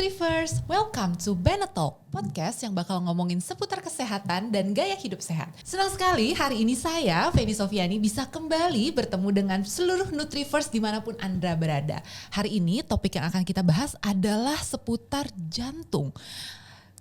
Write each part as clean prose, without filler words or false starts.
Nutrivers, welcome to Benetalk, podcast yang bakal ngomongin seputar kesehatan dan gaya hidup sehat. Senang sekali hari ini saya, Feni Sofiani, bisa kembali bertemu dengan seluruh Nutrivers dimanapun Anda berada. Hari ini topik yang akan kita bahas adalah seputar jantung.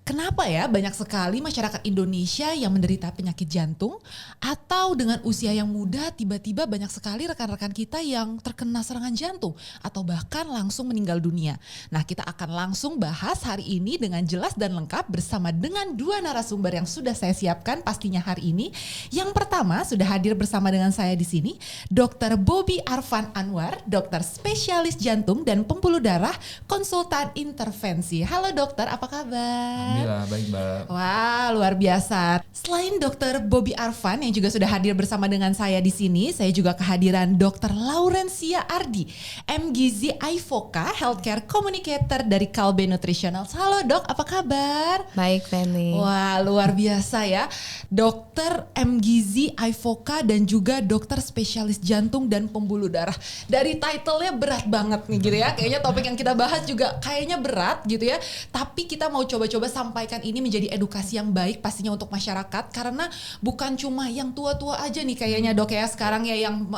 Kenapa ya banyak sekali masyarakat Indonesia yang menderita penyakit jantung, atau dengan usia yang muda tiba-tiba banyak sekali rekan-rekan kita yang terkena serangan jantung atau bahkan langsung meninggal dunia. Nah, kita akan langsung bahas hari ini dengan jelas dan lengkap bersama dengan dua narasumber yang sudah saya siapkan pastinya hari ini. Yang pertama sudah hadir bersama dengan saya di sini, Dr. Bobby Arfan Anwar, dokter spesialis jantung dan pembuluh darah, konsultan intervensi. Halo dokter, apa kabar? Alhamdulillah, baik Mbak. Wah, luar biasa. Selain Dr. Bobby Arfan yang juga sudah hadir bersama dengan saya di sini, saya juga kehadiran Dr. Laurencia Ardi, MGZ IVOCA, Healthcare Communicator dari Kalbe Nutritional. Halo dok, apa kabar? Baik, Feni. Wah, luar biasa ya. Dokter MGZ IVOCA dan juga dokter spesialis jantung dan pembuluh darah. Dari title-nya berat banget nih gitu ya. Kayaknya topik yang kita bahas juga kayaknya berat gitu ya. Tapi kita mau coba-coba sampaikan ini menjadi edukasi yang baik pastinya untuk masyarakat, karena bukan cuma yang tua-tua aja nih kayaknya dok ya sekarang ya yang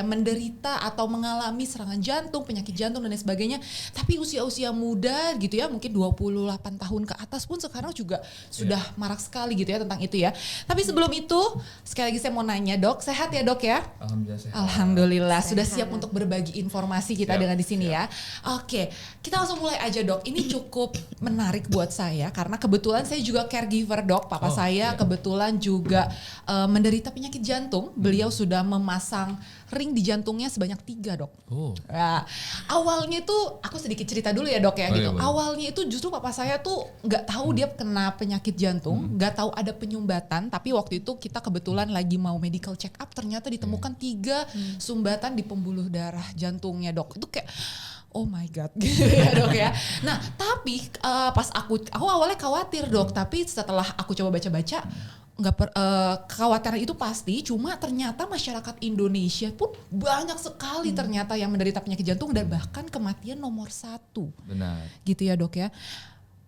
menderita atau mengalami serangan jantung, penyakit jantung dan lain sebagainya, tapi usia-usia muda gitu ya, mungkin 28 tahun ke atas pun sekarang juga sudah marak sekali gitu ya tentang itu ya. Tapi sebelum itu sekali lagi saya mau nanya dok, sehat ya dok ya? Alhamdulillah sehat. Alhamdulillah Sehat. sudah siap untuk berbagi informasi kita dengan di sini ya. Oke, kita langsung mulai aja dok. Ini cukup menarik buat saya karena kebetulan saya juga caregiver dok. Papa saya kebetulan juga menderita penyakit jantung. Beliau sudah memasang ring di jantungnya sebanyak 3 dok. Nah, awalnya itu aku sedikit cerita dulu ya dok ya gitu. Boleh. Awalnya itu justru papa saya tuh nggak tahu dia kena penyakit jantung, nggak tahu ada penyumbatan. Tapi waktu itu kita kebetulan lagi mau medical check up, ternyata ditemukan 3 sumbatan di pembuluh darah jantungnya dok. Itu kayak oh my god gitu ya dok ya. Nah tapi pas aku awalnya khawatir dok, tapi setelah aku coba baca-baca kekhawatiran itu pasti, cuma ternyata masyarakat Indonesia pun banyak sekali ternyata yang menderita penyakit jantung dan bahkan kematian nomor 1. Benar. Gitu ya dok ya.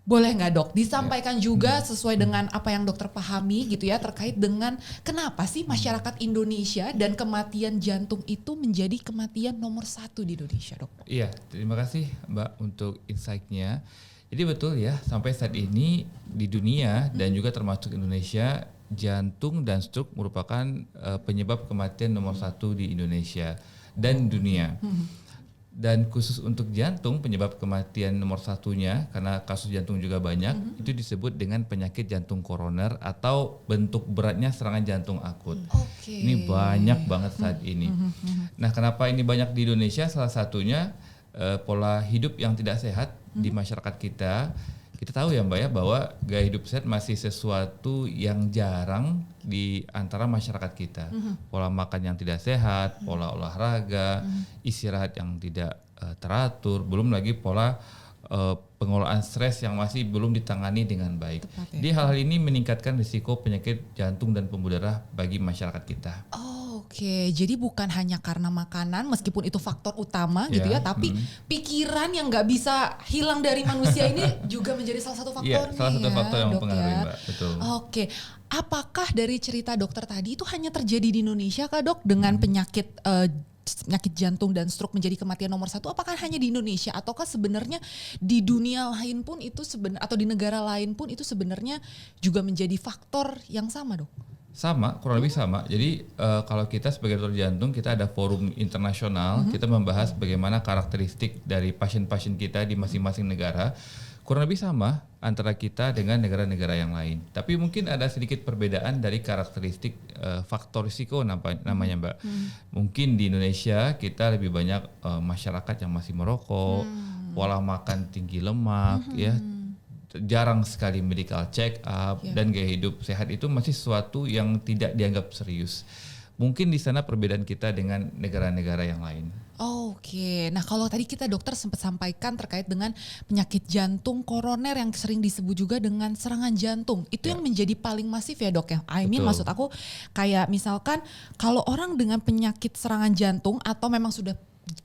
Boleh nggak dok disampaikan juga sesuai dengan apa yang dokter pahami gitu ya terkait dengan kenapa sih masyarakat Indonesia dan kematian jantung itu menjadi kematian nomor 1 di Indonesia dok? Iya, terima kasih Mbak untuk insight-nya. Jadi betul ya, sampai saat ini di dunia dan juga termasuk Indonesia, jantung dan stroke merupakan penyebab kematian nomor 1 di Indonesia dan dunia. Dan khusus untuk jantung, penyebab kematian nomor 1-nya, karena kasus jantung juga banyak, itu disebut dengan penyakit jantung koroner atau bentuk beratnya serangan jantung akut. Ini banyak banget saat ini. Nah, kenapa ini banyak di Indonesia? Salah satunya pola hidup yang tidak sehat di masyarakat kita. Kita tahu ya Mbak ya bahwa gaya hidup sehat masih sesuatu yang jarang di antara masyarakat kita. Pola makan yang tidak sehat, pola olahraga, istirahat yang tidak teratur, belum lagi pola pengelolaan stres yang masih belum ditangani dengan baik. Jadi hal-hal ini meningkatkan risiko penyakit jantung dan pembuluh darah bagi masyarakat kita. Oke, jadi bukan hanya karena makanan, meskipun itu faktor utama gitu ya, tapi pikiran yang nggak bisa hilang dari manusia ini juga menjadi salah satu faktornya. Iya, salah satu faktor yang mempengaruhi Mbak, betul. Oke, apakah dari cerita dokter tadi itu hanya terjadi di Indonesia kah dok dengan penyakit jantung dan stroke menjadi kematian nomor 1? Apakah hanya di Indonesia ataukah sebenarnya di dunia lain pun itu atau di negara lain pun itu sebenarnya juga menjadi faktor yang sama dok? Sama, kurang lebih sama. Jadi kalau kita sebagai dokter jantung, kita ada forum internasional, kita membahas bagaimana karakteristik dari pasien-pasien kita di masing-masing negara. Kurang lebih sama antara kita dengan negara-negara yang lain. Tapi mungkin ada sedikit perbedaan dari karakteristik faktor risiko namanya Mbak. Mungkin di Indonesia kita lebih banyak masyarakat yang masih merokok, pola makan tinggi lemak, ya. Jarang sekali medical check up dan gaya hidup sehat itu masih sesuatu yang tidak dianggap serius. Mungkin di sana perbedaan kita dengan negara-negara yang lain. Oke, nah kalau tadi kita dokter sempat sampaikan terkait dengan penyakit jantung koroner yang sering disebut juga dengan serangan jantung. Itu yang menjadi paling masif ya dok ya? Maksud aku kayak misalkan kalau orang dengan penyakit serangan jantung atau memang sudah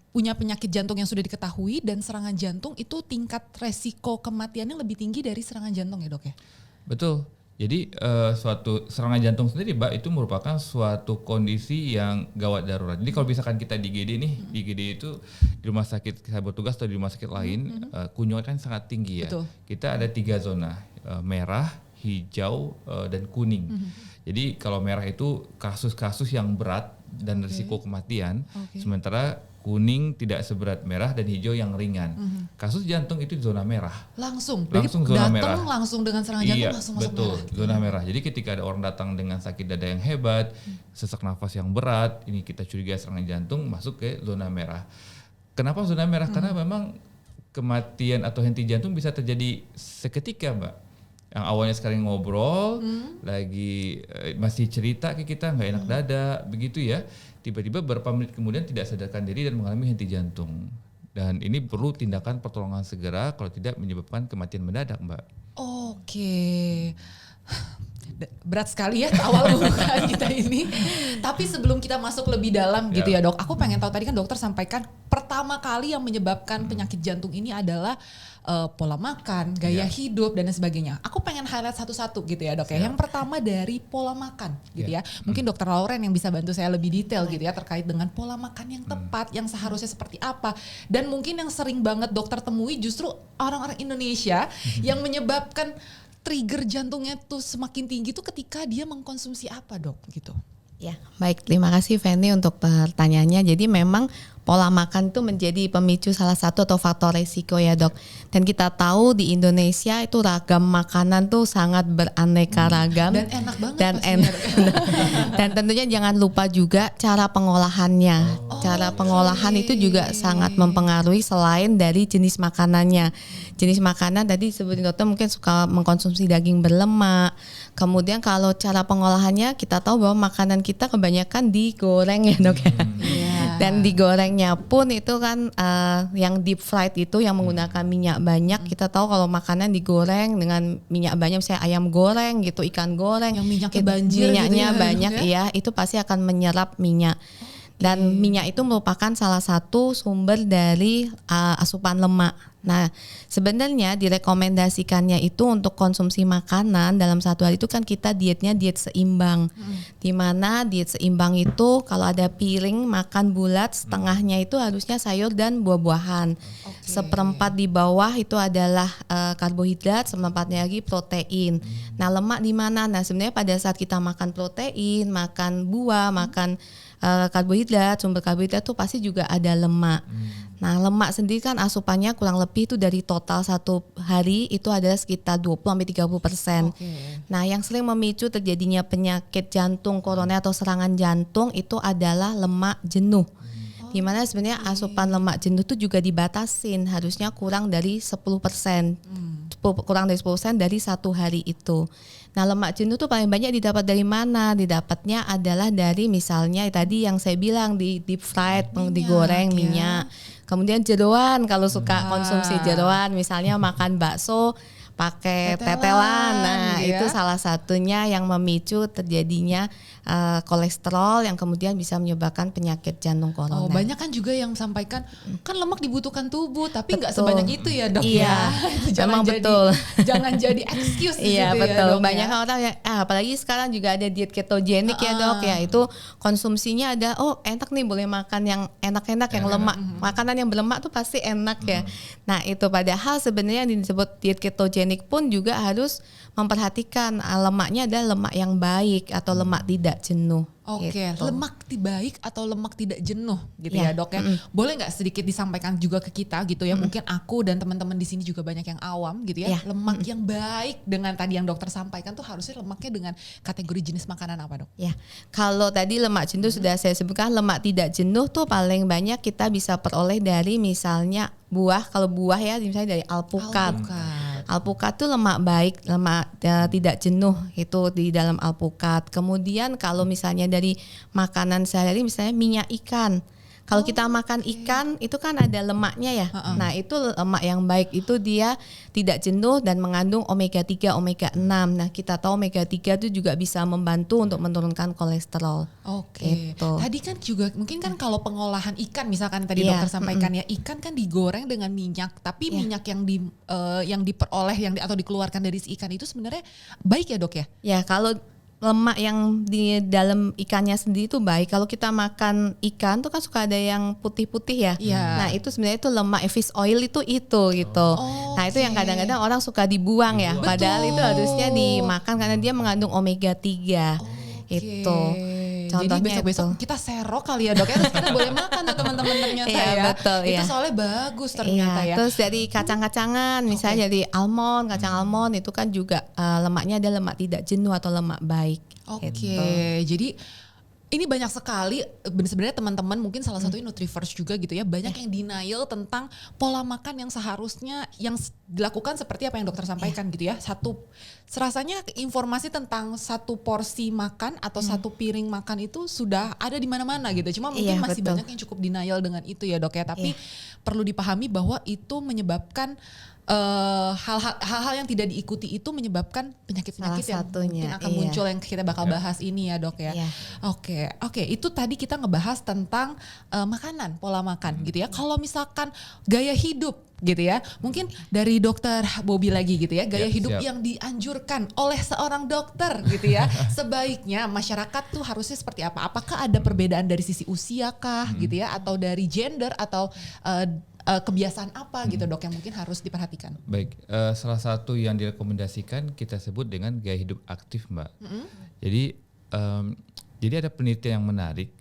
punya penyakit jantung yang sudah diketahui dan serangan jantung itu tingkat resiko kematiannya lebih tinggi dari serangan jantung ya dok ya? Betul. Jadi suatu serangan jantung sendiri Mbak itu merupakan suatu kondisi yang gawat darurat. Jadi kalau misalkan kita di IGD nih, di IGD itu di rumah sakit saya bertugas atau di rumah sakit lain, kunjungan kan sangat tinggi ya. Betul. Kita ada 3 zona, merah, hijau, dan kuning. Jadi kalau merah itu kasus-kasus yang berat dan risiko kematian, sementara kuning tidak seberat merah dan hijau yang ringan. Kasus jantung itu di zona merah. Langsung Zona merah. Langsung dengan serangan jantung langsung masuk betul, merah. zona merah. Jadi ketika ada orang datang dengan sakit dada yang hebat, sesak nafas yang berat, ini kita curiga serangan jantung, masuk ke zona merah. Kenapa zona merah? Karena memang kematian atau henti jantung bisa terjadi seketika, Mbak. Yang awalnya sekarang ngobrol, lagi masih cerita ke kita, nggak enak dada, begitu ya. Tiba-tiba beberapa menit kemudian tidak sadarkan diri dan mengalami henti jantung. Dan ini perlu tindakan pertolongan segera kalau tidak menyebabkan kematian mendadak, Mbak. Oke. Berat sekali ya awal pembukaan kita ini. Tapi sebelum kita masuk lebih dalam gitu ya dok, aku pengen tahu, tadi kan dokter sampaikan pertama kali yang menyebabkan penyakit jantung ini adalah pola makan, gaya hidup dan sebagainya. Aku pengen highlight satu-satu gitu ya dok ya. Yang pertama dari pola makan gitu ya. Mungkin dokter Lauren yang bisa bantu saya lebih detail gitu ya terkait dengan pola makan yang tepat, yang seharusnya seperti apa. Dan mungkin yang sering banget dokter temui justru orang-orang Indonesia yang menyebabkan trigger jantungnya tuh semakin tinggi tuh ketika dia mengkonsumsi apa dok gitu. Ya, baik, terima kasih Feni untuk pertanyaannya. Jadi memang pola makan itu menjadi pemicu salah satu atau faktor resiko ya dok. Dan kita tahu di Indonesia itu ragam makanan tuh sangat beraneka ragam. Dan enak banget dan tentunya jangan lupa juga cara pengolahannya. Cara pengolahan itu juga sangat mempengaruhi selain dari jenis makanannya. Jenis makanan tadi sebutin dokter mungkin suka mengkonsumsi daging berlemak. Kemudian kalau cara pengolahannya kita tahu bahwa makanan kita kebanyakan digoreng ya dok ya. Dan digorengnya pun itu kan yang deep fried itu yang menggunakan minyak banyak. Kita tahu kalau makanan digoreng dengan minyak banyak, misalnya ayam goreng gitu, ikan goreng. Yang minyaknya banjir minyaknya gitu ya, banyak ya, itu pasti akan menyerap minyak. Dan minyak itu merupakan salah satu sumber dari asupan lemak. Nah, sebenarnya direkomendasikannya itu untuk konsumsi makanan dalam satu hari itu kan kita dietnya diet seimbang. Di mana diet seimbang itu kalau ada piring makan bulat, setengahnya itu harusnya sayur dan buah-buahan. Seperempat di bawah itu adalah karbohidrat, seperempatnya lagi protein. Nah, lemak di mana? Nah, sebenarnya pada saat kita makan protein, makan buah, makan karbohidrat, sumber karbohidrat tuh pasti juga ada lemak. Nah, lemak sendiri kan asupannya kurang lebih itu dari total satu hari itu adalah sekitar 20-30%. Nah, yang sering memicu terjadinya penyakit jantung koroner atau serangan jantung itu adalah lemak jenuh. Di mana sebenarnya asupan lemak jenuh itu juga dibatasin, harusnya kurang dari 10%. Kurang dari 10% dari satu hari itu. Nah, lemak jenuh tuh paling banyak didapat dari mana? Didapatnya adalah dari misalnya tadi yang saya bilang di deep fried, digoreng minyak. Kemudian jeroan, kalau suka konsumsi jeroan, misalnya makan bakso pakai tetelan. Nah, itu salah satunya yang memicu terjadinya kolesterol yang kemudian bisa menyebabkan penyakit jantung koroner. Oh, banyak kan juga yang sampaikan kan lemak dibutuhkan tubuh, tapi nggak sebanyak itu ya dok ya. Memang betul. Jangan jadi excuse di iya situ betul. Ya, dok, banyak orang yang apalagi sekarang juga ada diet ketogenik ya dok ya, itu konsumsinya ada enak nih boleh makan yang enak-enak yang lemak. Makanan yang berlemak tuh pasti enak ya. Nah, itu padahal sebenarnya yang disebut diet ketogenik pun juga harus memperhatikan lemaknya adalah lemak yang baik atau lemak tidak jenuh. Oke, gitu. lemak baik atau lemak tidak jenuh gitu ya dok ya. Boleh nggak sedikit disampaikan juga ke kita gitu ya, mungkin aku dan teman-teman di sini juga banyak yang awam gitu ya. Lemak yang baik dengan tadi yang dokter sampaikan tuh harusnya lemaknya dengan kategori jenis makanan apa dok? Ya, kalau tadi lemak jenuh sudah saya sebutkan, lemak tidak jenuh tuh paling banyak kita bisa peroleh dari misalnya buah. Kalau buah ya misalnya dari alpukat. Alpukat tuh lemak baik, lemak tidak jenuh itu di dalam alpukat. Kemudian kalau misalnya dari makanan sehari-hari misalnya minyak ikan. Kalau kita makan ikan itu kan ada lemaknya ya. Nah, itu lemak yang baik itu dia tidak jenuh dan mengandung omega 3, omega 6. Nah, kita tahu omega 3 itu juga bisa membantu untuk menurunkan kolesterol. Oke. Gitu. Tadi kan juga mungkin kan kalau pengolahan ikan misalkan tadi Iya, dokter sampaikan ya, ikan kan digoreng dengan minyak, tapi minyak yang diperoleh atau dikeluarkan dari si ikan itu sebenarnya baik ya dok ya? Ya, kalau lemak yang di dalam ikannya sendiri itu baik. Kalau kita makan ikan tuh kan suka ada yang putih-putih ya. Iya. Nah, itu sebenarnya itu lemak fish oil itu gitu. Nah, itu yang kadang-kadang orang suka dibuang ya. Padahal itu harusnya dimakan karena dia mengandung omega 3. Itu. Jadi Contohnya besok-besok itu. kita serok kali ya dok ya, terus kita boleh makan tuh teman-teman ternyata Iya, ya. betul, Itu iya. soalnya bagus ternyata ya. Terus dari kacang-kacangan, misalnya dari almond, kacang almond itu kan juga lemaknya ada lemak tidak jenuh atau lemak baik. Oke, Gitu. jadi ini banyak sekali sebenarnya teman-teman mungkin salah satunya Nutrifers juga gitu ya, banyak yang denial tentang pola makan yang seharusnya yang dilakukan seperti apa yang dokter sampaikan gitu ya. Serasanya informasi tentang satu porsi makan atau satu piring makan itu sudah ada di mana-mana gitu. Cuma mungkin Iya, masih betul. banyak yang cukup denial dengan itu ya dok ya. Tapi perlu dipahami bahwa itu menyebabkan hal-hal yang tidak diikuti itu menyebabkan penyakit-penyakit Salah yang satunya, mungkin akan iya. muncul yang kita bakal bahas ini ya dok ya. Iya. Oke, itu tadi kita ngebahas tentang makanan, pola makan gitu ya. Kalau misalkan gaya hidup gitu ya, mungkin dari dokter Bobby lagi gitu ya, gaya Ya, hidup siap. yang dianjurkan oleh seorang dokter gitu ya, sebaiknya masyarakat tuh harusnya seperti apa? Apakah ada perbedaan dari sisi usia kah gitu ya, atau dari gender atau kebiasaan apa gitu dok yang mungkin harus diperhatikan? Baik, salah satu yang direkomendasikan kita sebut dengan gaya hidup aktif, Mbak. Jadi ada penelitian yang menarik.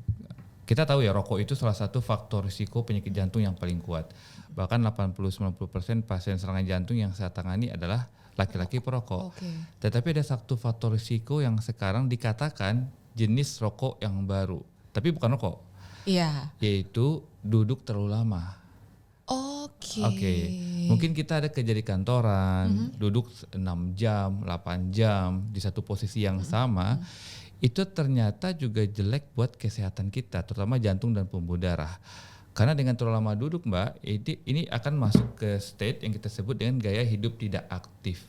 Kita tahu ya rokok itu salah satu faktor risiko penyakit jantung yang paling kuat. Bahkan 80-90% pasien serangan jantung yang saya tangani adalah laki-laki perokok. Oke. Tetapi ada satu faktor risiko yang sekarang dikatakan jenis rokok yang baru, tapi bukan rokok, Iya. yaitu duduk terlalu lama. Oke, mungkin kita ada kerja di kantoran, duduk 6 jam, 8 jam di satu posisi yang sama, itu ternyata juga jelek buat kesehatan kita, terutama jantung dan pembuluh darah. Karena dengan terlalu lama duduk, Mbak, ini akan masuk ke state yang kita sebut dengan gaya hidup tidak aktif.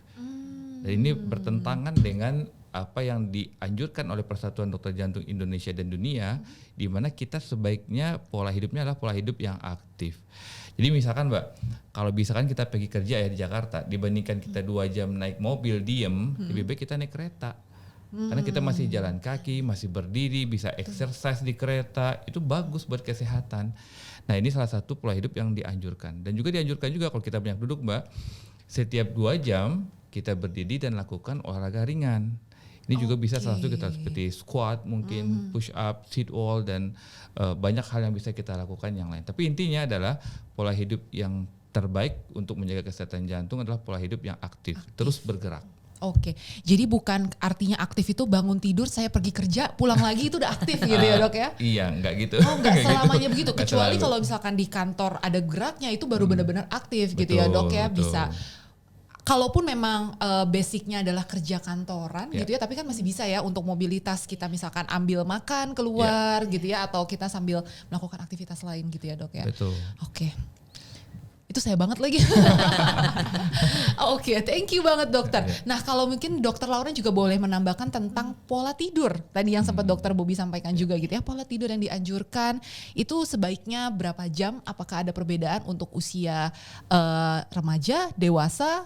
Dan ini bertentangan dengan apa yang dianjurkan oleh Persatuan Dokter Jantung Indonesia dan Dunia, di mana kita sebaiknya pola hidupnya adalah pola hidup yang aktif. Jadi misalkan Mbak, kalau misalkan kita pergi kerja ya di Jakarta, dibandingkan kita 2 jam naik mobil diem, lebih baik kita naik kereta. Karena kita masih jalan kaki, masih berdiri, bisa exercise di kereta, itu bagus buat kesehatan. Nah ini salah satu pola hidup yang dianjurkan. Dan juga dianjurkan juga kalau kita banyak duduk Mbak, setiap 2 jam kita berdiri dan lakukan olahraga ringan. Ini juga bisa salah satu kita seperti squat, mungkin push up, sit wall, dan banyak hal yang bisa kita lakukan yang lain. Tapi intinya adalah pola hidup yang terbaik untuk menjaga kesehatan jantung adalah pola hidup yang aktif. Terus bergerak. Oke, jadi bukan artinya aktif itu bangun tidur saya pergi kerja pulang lagi itu udah aktif gitu ya dok ya? Iya, enggak gitu. Oh enggak selamanya begitu, Enggak kecuali selalu. kalau misalkan di kantor ada geraknya itu baru benar-benar aktif gitu ya dok ya, Betul. bisa. Kalaupun memang basicnya adalah kerja kantoran gitu ya, tapi kan masih bisa ya untuk mobilitas kita misalkan ambil makan keluar gitu ya, atau kita sambil melakukan aktivitas lain gitu ya dok ya. Betul. Oke. Itu saya banget lagi. Oke, thank you banget dokter. Nah kalau mungkin dokter Lauren juga boleh menambahkan tentang pola tidur. Tadi yang sempat dokter Bobby sampaikan juga gitu ya, pola tidur yang dianjurkan itu sebaiknya berapa jam? Apakah ada perbedaan untuk usia remaja, dewasa,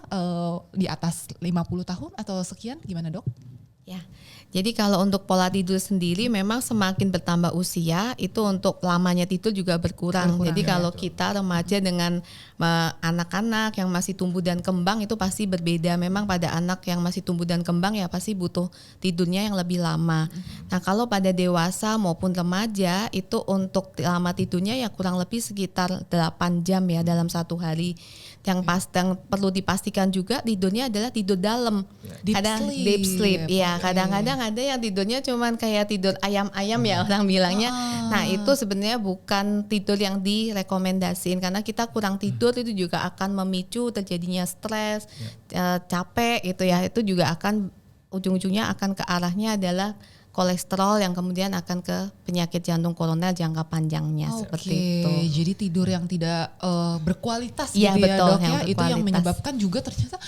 di atas 50 tahun atau sekian? Gimana dok? Ya, jadi kalau untuk pola tidur sendiri memang semakin bertambah usia itu untuk lamanya tidur juga berkurang. Jadi kalau kita remaja dengan anak-anak yang masih tumbuh dan kembang itu pasti berbeda. Memang pada anak yang masih tumbuh dan kembang ya pasti butuh tidurnya yang lebih lama. Nah kalau pada dewasa maupun remaja itu untuk lama tidurnya ya kurang lebih sekitar 8 jam ya dalam satu hari. Yang perlu dipastikan juga tidurnya adalah tidur dalam. Deep sleep. Ya, kadang-kadang ada yang tidurnya cuman kayak tidur ayam-ayam ya orang bilangnya. Nah, itu sebenarnya bukan tidur yang direkomendasiin karena kita kurang tidur itu juga akan memicu terjadinya stres, capek gitu ya. Itu juga akan ujung-ujungnya akan ke arahnya adalah kolesterol yang kemudian akan ke penyakit jantung koroner jangka panjangnya seperti itu. Jadi tidur yang tidak berkualitas Iya, gitu ya betul, dok ya, yang itu yang berkualitas. menyebabkan juga ternyata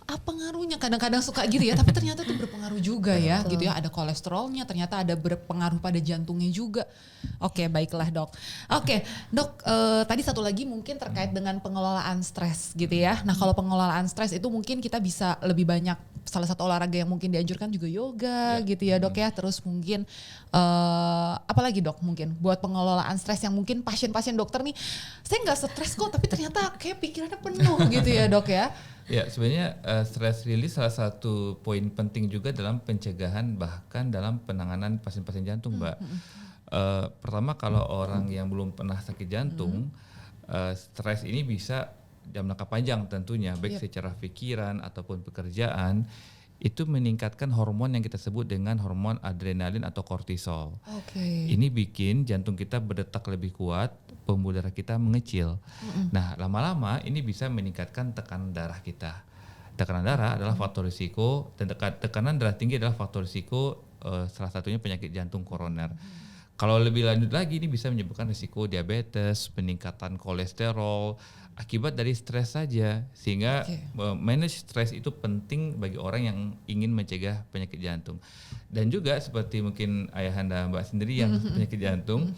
pengaruhnya kadang-kadang suka gitu ya, tapi ternyata itu berpengaruh juga ya gitu ya, ada kolesterolnya, ternyata ada berpengaruh pada jantungnya juga. Oke, baiklah dok. Oke dok, tadi satu lagi mungkin terkait dengan pengelolaan stres gitu ya. Nah kalau pengelolaan stres itu mungkin kita bisa lebih banyak, salah satu olahraga yang mungkin dianjurkan juga yoga gitu ya dok ya, terus mungkin apalagi dok mungkin buat pengelolaan stres yang mungkin pasien-pasien dokter nih, saya nggak stres kok tapi ternyata kayak pikirannya penuh gitu ya dok ya. Ya, sebenarnya stress release salah satu poin penting juga dalam pencegahan bahkan dalam penanganan pasien-pasien jantung, Mbak. Pertama kalau orang yang belum pernah sakit jantung, stres ini bisa dalam jangka panjang tentunya, baik secara pikiran ataupun pekerjaan, itu meningkatkan hormon yang kita sebut dengan hormon adrenalin atau kortisol. Ini bikin jantung kita berdetak lebih kuat, pembuluh darah kita mengecil. Nah, lama-lama ini bisa meningkatkan tekanan darah kita. Tekanan darah adalah faktor risiko, dan tekanan darah tinggi adalah faktor risiko salah satunya penyakit jantung koroner. Kalau lebih lanjut lagi ini bisa menyebabkan risiko diabetes, peningkatan kolesterol akibat dari stres saja, sehingga manage stres itu penting bagi orang yang ingin mencegah penyakit jantung. Dan juga seperti mungkin ayahanda Mbak sendiri yang penyakit jantung,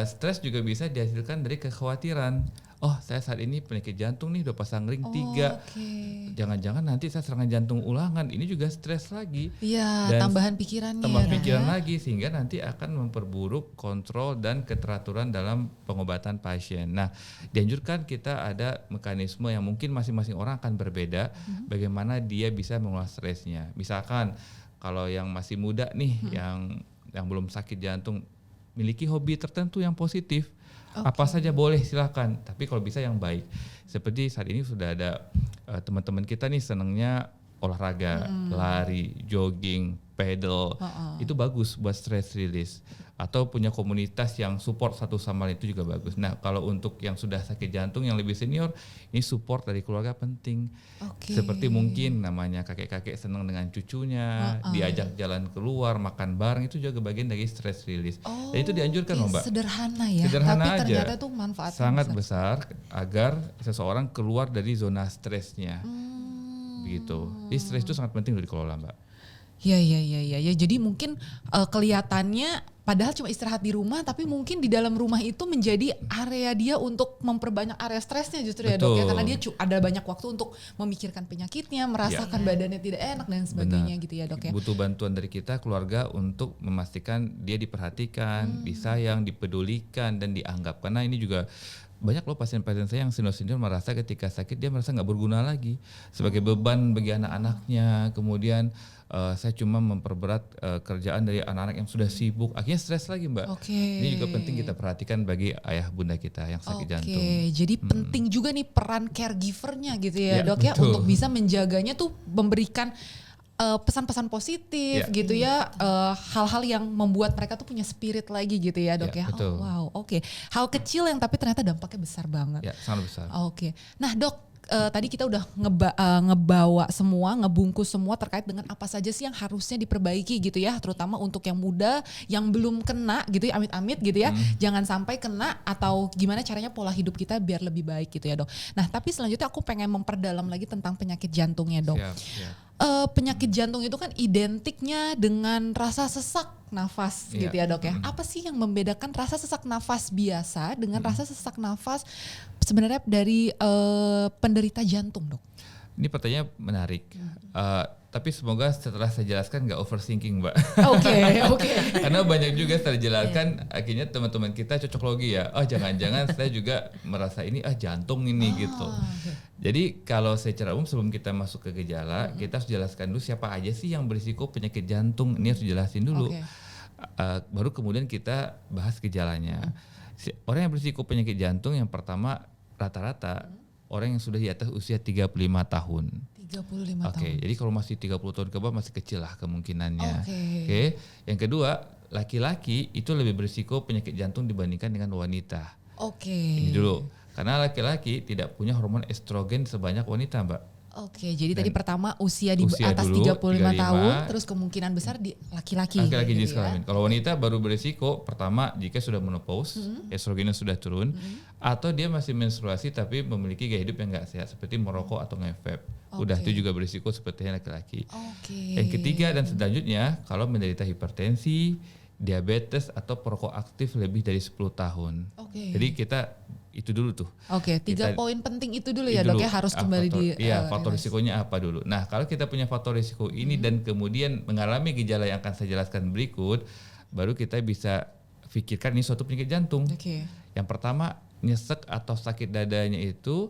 stres juga bisa dihasilkan dari kekhawatiran. Oh, saya saat ini penyakit jantung nih, udah pasang ring 3. Jangan-jangan nanti saya serangan jantung ulangan. Ini juga stres lagi. Iya, tambahan pikirannya. Tambah pikiran lagi, sehingga nanti akan memperburuk kontrol dan keteraturan dalam pengobatan pasien. Nah, dianjurkan kita ada mekanisme yang mungkin masing-masing orang akan berbeda, bagaimana dia bisa mengolah stresnya. Misalkan kalau yang masih muda nih, yang belum sakit jantung, miliki hobi tertentu yang positif. Apa saja boleh, silakan, tapi kalau bisa yang baik. Seperti saat ini sudah ada teman-teman kita nih senangnya olahraga, lari, jogging, pedal, itu bagus buat stress release. Atau punya komunitas yang support satu sama lain, itu juga bagus. Nah, kalau untuk yang sudah sakit jantung yang lebih senior, ini support dari keluarga penting. Seperti mungkin namanya kakek-kakek senang dengan cucunya, diajak jalan keluar, makan bareng, itu juga bagian dari stress release. Dan itu dianjurkan loh Mbak. Sederhana ya, sederhana tapi aja. ternyata itu manfaatnya sangat besar agar seseorang keluar dari zona stresnya. Begitu. Jadi stres itu sangat penting untuk dikelola Mbak. Ya. Jadi mungkin kelihatannya padahal cuma istirahat di rumah, tapi mungkin di dalam rumah itu menjadi area dia untuk memperbanyak area stresnya justru. Betul. Ya dok ya, karena dia ada banyak waktu untuk memikirkan penyakitnya, merasakan badannya tidak enak dan sebagainya. Benar. Gitu ya dok ya. Butuh bantuan dari kita keluarga untuk memastikan dia diperhatikan, disayang, dipedulikan dan dianggap. Karena ini juga banyak loh pasien-pasien saya yang senior-senior merasa ketika sakit dia merasa nggak berguna lagi sebagai beban bagi anak-anaknya. Kemudian saya cuma memperberat kerjaan dari anak-anak yang sudah sibuk, akhirnya stres lagi Mbak. Ini juga penting kita perhatikan bagi ayah bunda kita yang sakit jantung. Jadi penting juga nih peran caregivernya gitu ya dok ya, betul. untuk bisa menjaganya tuh, memberikan pesan-pesan positif gitu ya, hal-hal yang membuat mereka tuh punya spirit lagi gitu ya dok ya. Betul. Hal kecil yang tapi ternyata dampaknya besar banget. Ya, sangat besar. Nah dok, tadi kita udah ngebawa semua, ngebungkus semua terkait dengan apa saja sih yang harusnya diperbaiki gitu ya, terutama untuk yang muda yang belum kena gitu ya, amit-amit gitu ya, jangan sampai kena, atau gimana caranya pola hidup kita biar lebih baik gitu ya dok. Nah tapi selanjutnya aku pengen memperdalam lagi tentang penyakit jantungnya dok. Siap. Penyakit jantung itu kan identiknya dengan rasa sesak nafas gitu ya dok ya. Apa sih yang membedakan rasa sesak nafas biasa dengan rasa sesak nafas sebenarnya dari penderita jantung dok? Ini pertanyaan menarik. Tapi semoga setelah saya jelaskan nggak overthinking Mbak. Oke. Karena banyak juga setelah dijelaskan akhirnya teman-teman kita cocok logi ya. Oh jangan-jangan saya juga merasa ini jantung ini gitu. Jadi kalau secara umum sebelum kita masuk ke gejala, kita harus jelaskan dulu siapa aja sih yang berisiko penyakit jantung. Ini harus dijelasin dulu. Baru kemudian kita bahas gejalanya. Orang yang berisiko penyakit jantung yang pertama rata-rata orang yang sudah di atas usia 35 tahun. 35 tahun. Jadi kalau masih 30 tahun ke bawah masih kecil lah kemungkinannya. Yang kedua, laki-laki itu lebih berisiko penyakit jantung dibandingkan dengan wanita. Ini dulu. Karena laki-laki tidak punya hormon estrogen sebanyak wanita, Mbak. Oke, jadi Dan tadi pertama usia di usia atas dulu, 35 tahun, 35. terus kemungkinan besar di laki-laki. Laki-laki jenis gitu ya. kelamin. Kalau wanita baru berisiko pertama jika sudah menopause, estrogennya sudah turun, atau dia masih menstruasi tapi memiliki gaya hidup yang nggak sehat seperti merokok atau nge-vape. Udah Oke. itu juga berisiko seperti laki-laki. Oke. Yang ketiga dan selanjutnya kalau menderita hipertensi, diabetes atau perokok aktif lebih dari 10 tahun. Oke. Jadi kita itu dulu tuh. Oke, 3 Kita- poin penting itu dulu ya Itu dok dulu, ya, harus kembali faktor, di iya, faktor realize. risikonya apa dulu. Nah, kalau kita punya faktor risiko ini dan kemudian mengalami gejala yang akan saya jelaskan berikut, baru kita bisa pikirkan ini suatu penyakit jantung. Oke. Yang pertama, nyesek atau sakit dadanya itu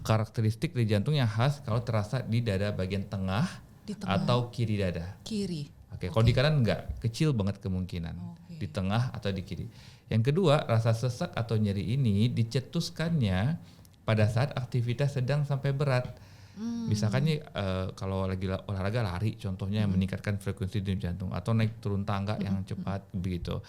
karakteristik dari jantung yang khas kalau terasa di dada bagian tengah, Di tengah. atau kiri dada. Kiri. Oke, kalau di kanan enggak, kecil banget kemungkinan. Oke. Di tengah atau di kiri. Yang kedua, rasa sesak atau nyeri ini dicetuskannya pada saat aktivitas sedang sampai berat. Misalkan nih kalau lagi olahraga lari contohnya yang meningkatkan frekuensi denyut jantung atau naik turun tangga yang cepat begitu.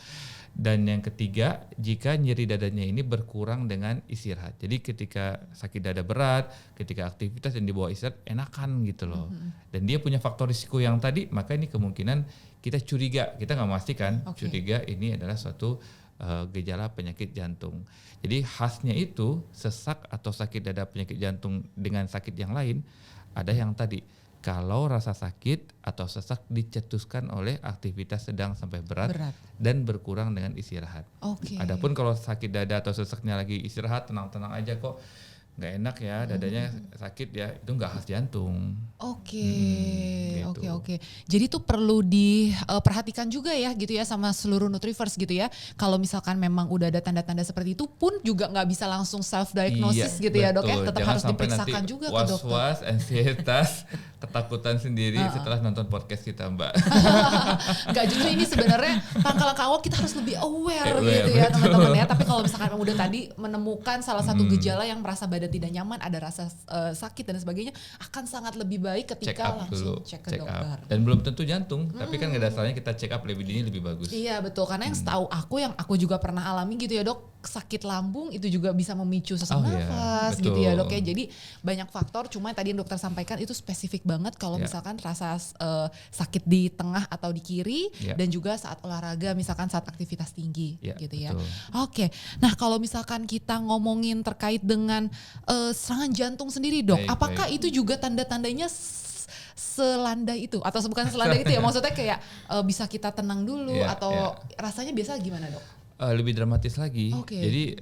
Dan yang ketiga, jika nyeri dadanya ini berkurang dengan istirahat. Jadi ketika sakit dada berat, ketika aktivitas yang dibawa istirahat enakan gitu loh. Dan dia punya faktor risiko yang tadi, maka ini kemungkinan kita curiga, kita nggak memastikan, Oke. curiga ini adalah suatu gejala penyakit jantung. Jadi khasnya itu sesak atau sakit dada penyakit jantung dengan sakit yang lain ada yang tadi kalau rasa sakit atau sesak dicetuskan oleh aktivitas sedang sampai berat. Dan berkurang dengan istirahat. Oke. Adapun kalau sakit dada atau sesaknya lagi istirahat tenang-tenang aja kok nggak enak ya dadanya sakit ya itu nggak khas jantung. Oke, gitu. oke. Jadi tuh perlu diperhatikan juga ya gitu ya sama seluruh Nutrivers gitu ya. Kalau misalkan memang udah ada tanda-tanda seperti itu pun juga nggak bisa langsung self diagnosis gitu ya dok ya. betul. Tetap Jangan harus sampai diperiksakan nanti juga ke dokter. was-was, ansietas, ketakutan sendiri setelah nonton podcast kita Mbak. Enggak, justru ini sebenarnya langkah-langkah awal kita harus lebih aware Aware, gitu ya betul. teman-teman ya. Tapi kalau misalkan udah tadi menemukan salah satu gejala yang merasa badan tidak nyaman, ada rasa sakit dan sebagainya, akan sangat lebih baik Check ketika up langsung dulu, cek ke dokter. Dan belum tentu jantung, tapi kan nggak ada salahnya kita check up lebih dini lebih bagus. Iya betul, karena yang setahu aku yang aku juga pernah alami gitu ya dok, sakit lambung itu juga bisa memicu sesak Oh, iya, nafas betul. gitu ya dok ya. Jadi banyak faktor, cuma tadi yang dokter sampaikan itu spesifik banget kalau Ya. misalkan rasa sakit di tengah atau di kiri Ya. dan juga saat olahraga misalkan saat aktivitas tinggi Ya, gitu ya. betul. Oke, nah kalau misalkan kita ngomongin terkait dengan serangan jantung sendiri dok, Baik, apakah baik. itu juga tanda-tandanya selandai itu atau bukan selandai itu ya, maksudnya kayak bisa kita tenang dulu Ya, atau ya. rasanya biasa gimana dok? Lebih dramatis lagi. Oke. Jadi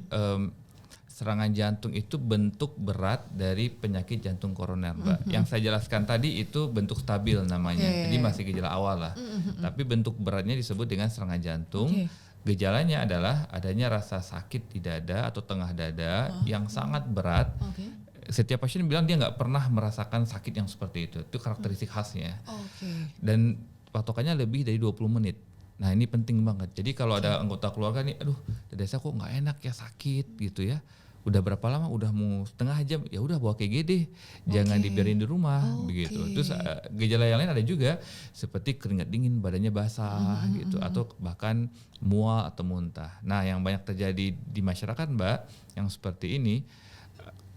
serangan jantung itu bentuk berat dari penyakit jantung koroner, Mbak. Yang saya jelaskan tadi itu bentuk stabil namanya. Oke. Jadi masih gejala awal lah. Tapi bentuk beratnya disebut dengan serangan jantung. Oke. Gejalanya adalah adanya rasa sakit di dada atau tengah dada yang sangat berat. Oke. Setiap pasien bilang dia nggak pernah merasakan sakit yang seperti itu. Itu karakteristik khasnya. Oke. Dan patokannya lebih dari 20 menit. Nah ini penting banget. Jadi kalau ada anggota keluarga nih, aduh dada saya kok nggak enak ya, sakit gitu ya. Udah berapa lama? Udah mau setengah jam. Ya udah bawa ke IGD. Jangan Oke. dibiarin di rumah Oke. begitu. Terus gejala yang lain ada juga seperti keringat dingin, badannya basah gitu, atau bahkan mual atau muntah. Nah yang banyak terjadi di masyarakat Mbak, yang seperti ini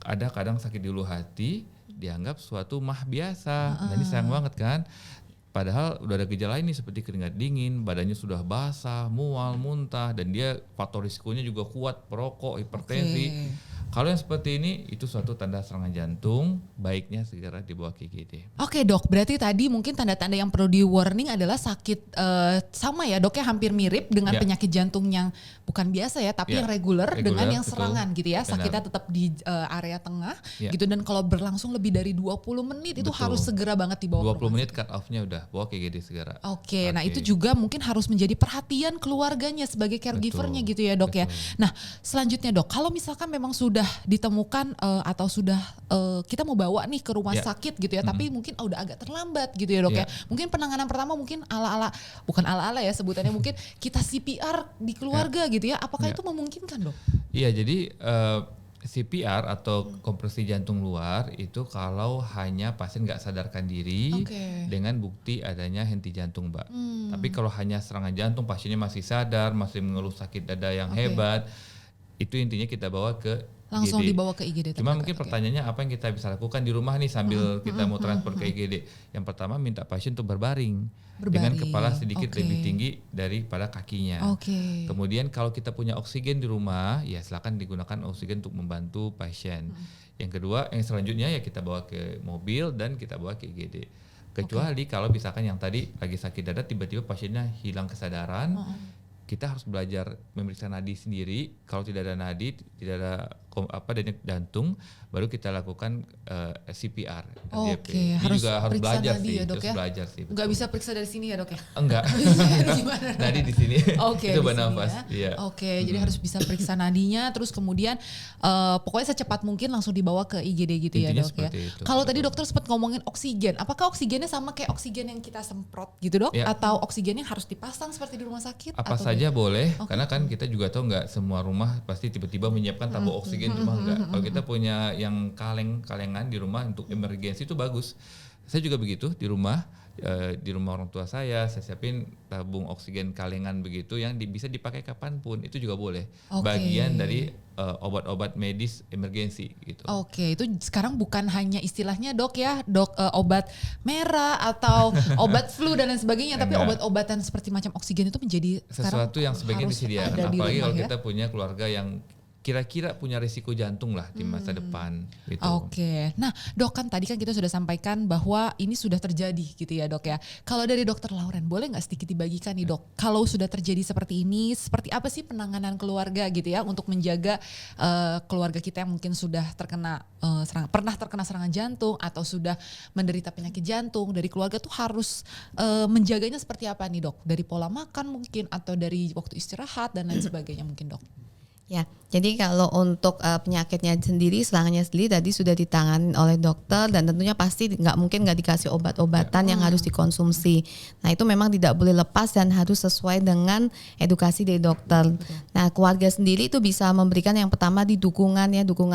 ada kadang sakit di ulu hati dianggap suatu mah biasa. Nah ini sayang banget kan. Padahal udah ada gejala ini seperti keringat dingin, badannya sudah basah, mual, muntah, dan dia faktor risikonya juga kuat, perokok, hipertensi. Oke. Kalau yang seperti ini itu suatu tanda serangan jantung, baiknya segera dibawa ke IGD. Oke dok, berarti tadi mungkin tanda-tanda yang perlu di warning adalah sakit sama ya dok ya, hampir mirip dengan Ya. penyakit jantung yang bukan biasa ya, tapi Ya, yang reguler dengan yang betul. serangan gitu ya. Benar. Sakitnya tetap di area tengah Ya. gitu, dan kalau berlangsung lebih dari 20 menit itu Betul. harus segera banget dibawa 20 ke rumah menit cut off-nya udah bawa ke IGD segera. Oke, nah itu juga mungkin harus menjadi perhatian keluarganya sebagai caregivernya Betul, gitu ya dok ya. betul. Nah selanjutnya dok, kalau misalkan memang sudah ditemukan atau sudah kita mau bawa nih ke rumah Ya. sakit gitu ya, tapi mungkin udah agak terlambat gitu ya dok ya. Ya. Mungkin penanganan pertama mungkin bukan ala-ala ya sebutannya, mungkin kita CPR di keluarga gitu ya. Apakah Ya. itu memungkinkan dok? Iya, jadi CPR atau kompresi jantung luar itu kalau hanya pasien nggak sadarkan diri Oke. dengan bukti adanya henti jantung, Mbak. Tapi kalau hanya serangan jantung, pasiennya masih sadar, masih mengeluh sakit dada yang Oke. hebat, itu intinya kita bawa ke Langsung IGD. dibawa ke IGD. Cuma terdekat. mungkin pertanyaannya apa yang kita bisa lakukan di rumah nih sambil kita mau transfer ke IGD. Yang pertama minta pasien untuk berbaring dengan kepala sedikit lebih tinggi daripada kakinya. Kemudian kalau kita punya oksigen di rumah, ya silakan digunakan oksigen untuk membantu pasien. Yang kedua, yang selanjutnya ya kita bawa ke mobil dan kita bawa ke IGD. Kecuali kalau misalkan yang tadi lagi sakit dada tiba-tiba pasiennya hilang kesadaran, kita harus belajar memeriksa nadi sendiri. Kalau tidak ada nadi, tidak ada denyut jantung, baru kita lakukan CPR. Oke, Ini harus juga harus periksa belajar nadi sih, ya, Dok, harus ya? belajar sih. Nggak bisa periksa dari sini ya, Dok ya? Enggak. Nadi di sini. Oke, itu di bernafas. sini ya. Iya. Oke, jadi harus bisa periksa nadinya, terus kemudian pokoknya secepat mungkin langsung dibawa ke IGD gitu ya, Intinya Dok ya. seperti itu. Kalau tadi dokter sempat ngomongin oksigen, apakah oksigennya sama kayak oksigen yang kita semprot gitu, Dok? Ya. Atau oksigennya harus dipasang seperti di rumah sakit? Apa atau saja boleh, karena kan kita juga tahu nggak semua rumah pasti tiba-tiba menyiapkan tabung oksigen, cuma enggak. Kalau kita punya yang kalengan di rumah untuk emergensi itu bagus. Saya juga begitu di rumah orang tua saya siapin tabung oksigen kalengan begitu yang bisa dipakai kapanpun, itu juga boleh. Bagian dari obat-obat medis emergensi gitu. Oke, itu sekarang bukan hanya istilahnya dok ya, obat merah atau obat flu dan lain sebagainya, tapi obat-obatan seperti macam oksigen itu menjadi sesuatu yang sebagian disediakan. Apalagi kalau ya? kita punya keluarga yang kira-kira punya risiko jantung lah di masa depan gitu. Oke. Nah, Dok, kan tadi kan kita sudah sampaikan bahwa ini sudah terjadi gitu ya, Dok ya. Kalau dari Dokter Lauren, boleh nggak sedikit dibagikan nih, Dok? Kalau sudah terjadi seperti ini, seperti apa sih penanganan keluarga gitu ya untuk menjaga keluarga kita yang mungkin sudah terkena pernah terkena serangan jantung atau sudah menderita penyakit jantung, dari keluarga tuh harus menjaganya seperti apa nih, Dok? Dari pola makan mungkin atau dari waktu istirahat dan lain sebagainya mungkin, Dok. Ya, jadi kalau untuk penyakitnya sendiri, serangannya sendiri tadi sudah ditangani oleh dokter dan tentunya pasti mungkin nggak dikasih obat-obatan yang harus dikonsumsi. Nah itu memang tidak boleh lepas dan harus sesuai dengan edukasi dari dokter. Nah keluarga sendiri itu bisa memberikan yang pertama di dukungan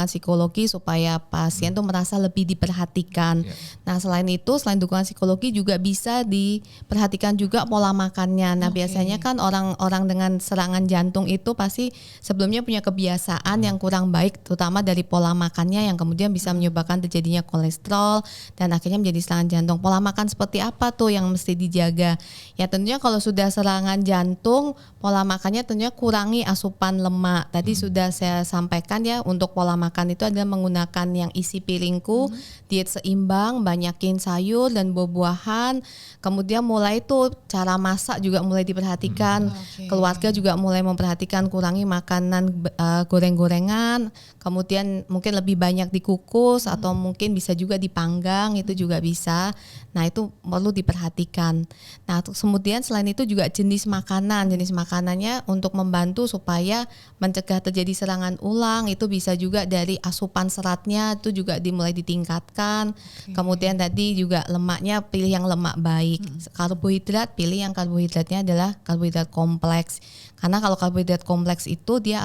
psikologi supaya pasien tuh merasa lebih diperhatikan. Nah selain itu, selain dukungan psikologi juga bisa diperhatikan juga pola makannya. Nah biasanya kan orang-orang dengan serangan jantung itu pasti sebelumnya punya kebiasaan yang kurang baik, terutama dari pola makannya yang kemudian bisa menyebabkan terjadinya kolesterol dan akhirnya menjadi serangan jantung. Pola makan seperti apa tuh yang mesti dijaga? Ya tentunya kalau sudah serangan jantung, pola makannya tentunya kurangi asupan lemak. Tadi sudah saya sampaikan ya, untuk pola makan itu adalah menggunakan yang isi piringku, diet seimbang, banyakin sayur dan buah-buahan. Kemudian mulai itu cara masak juga mulai diperhatikan. Keluarga juga mulai memperhatikan, kurangi makanan goreng-gorengan, kemudian mungkin lebih banyak dikukus atau mungkin bisa juga dipanggang, itu juga bisa. Nah itu perlu diperhatikan. Nah kemudian selain itu juga jenis makanannya untuk membantu supaya mencegah terjadi serangan ulang, itu bisa juga dari asupan seratnya itu juga dimulai ditingkatkan. Kemudian tadi juga lemaknya pilih yang lemak baik. Karbohidrat pilih yang karbohidratnya adalah karbohidrat kompleks. Karena kalau karbohidrat kompleks itu dia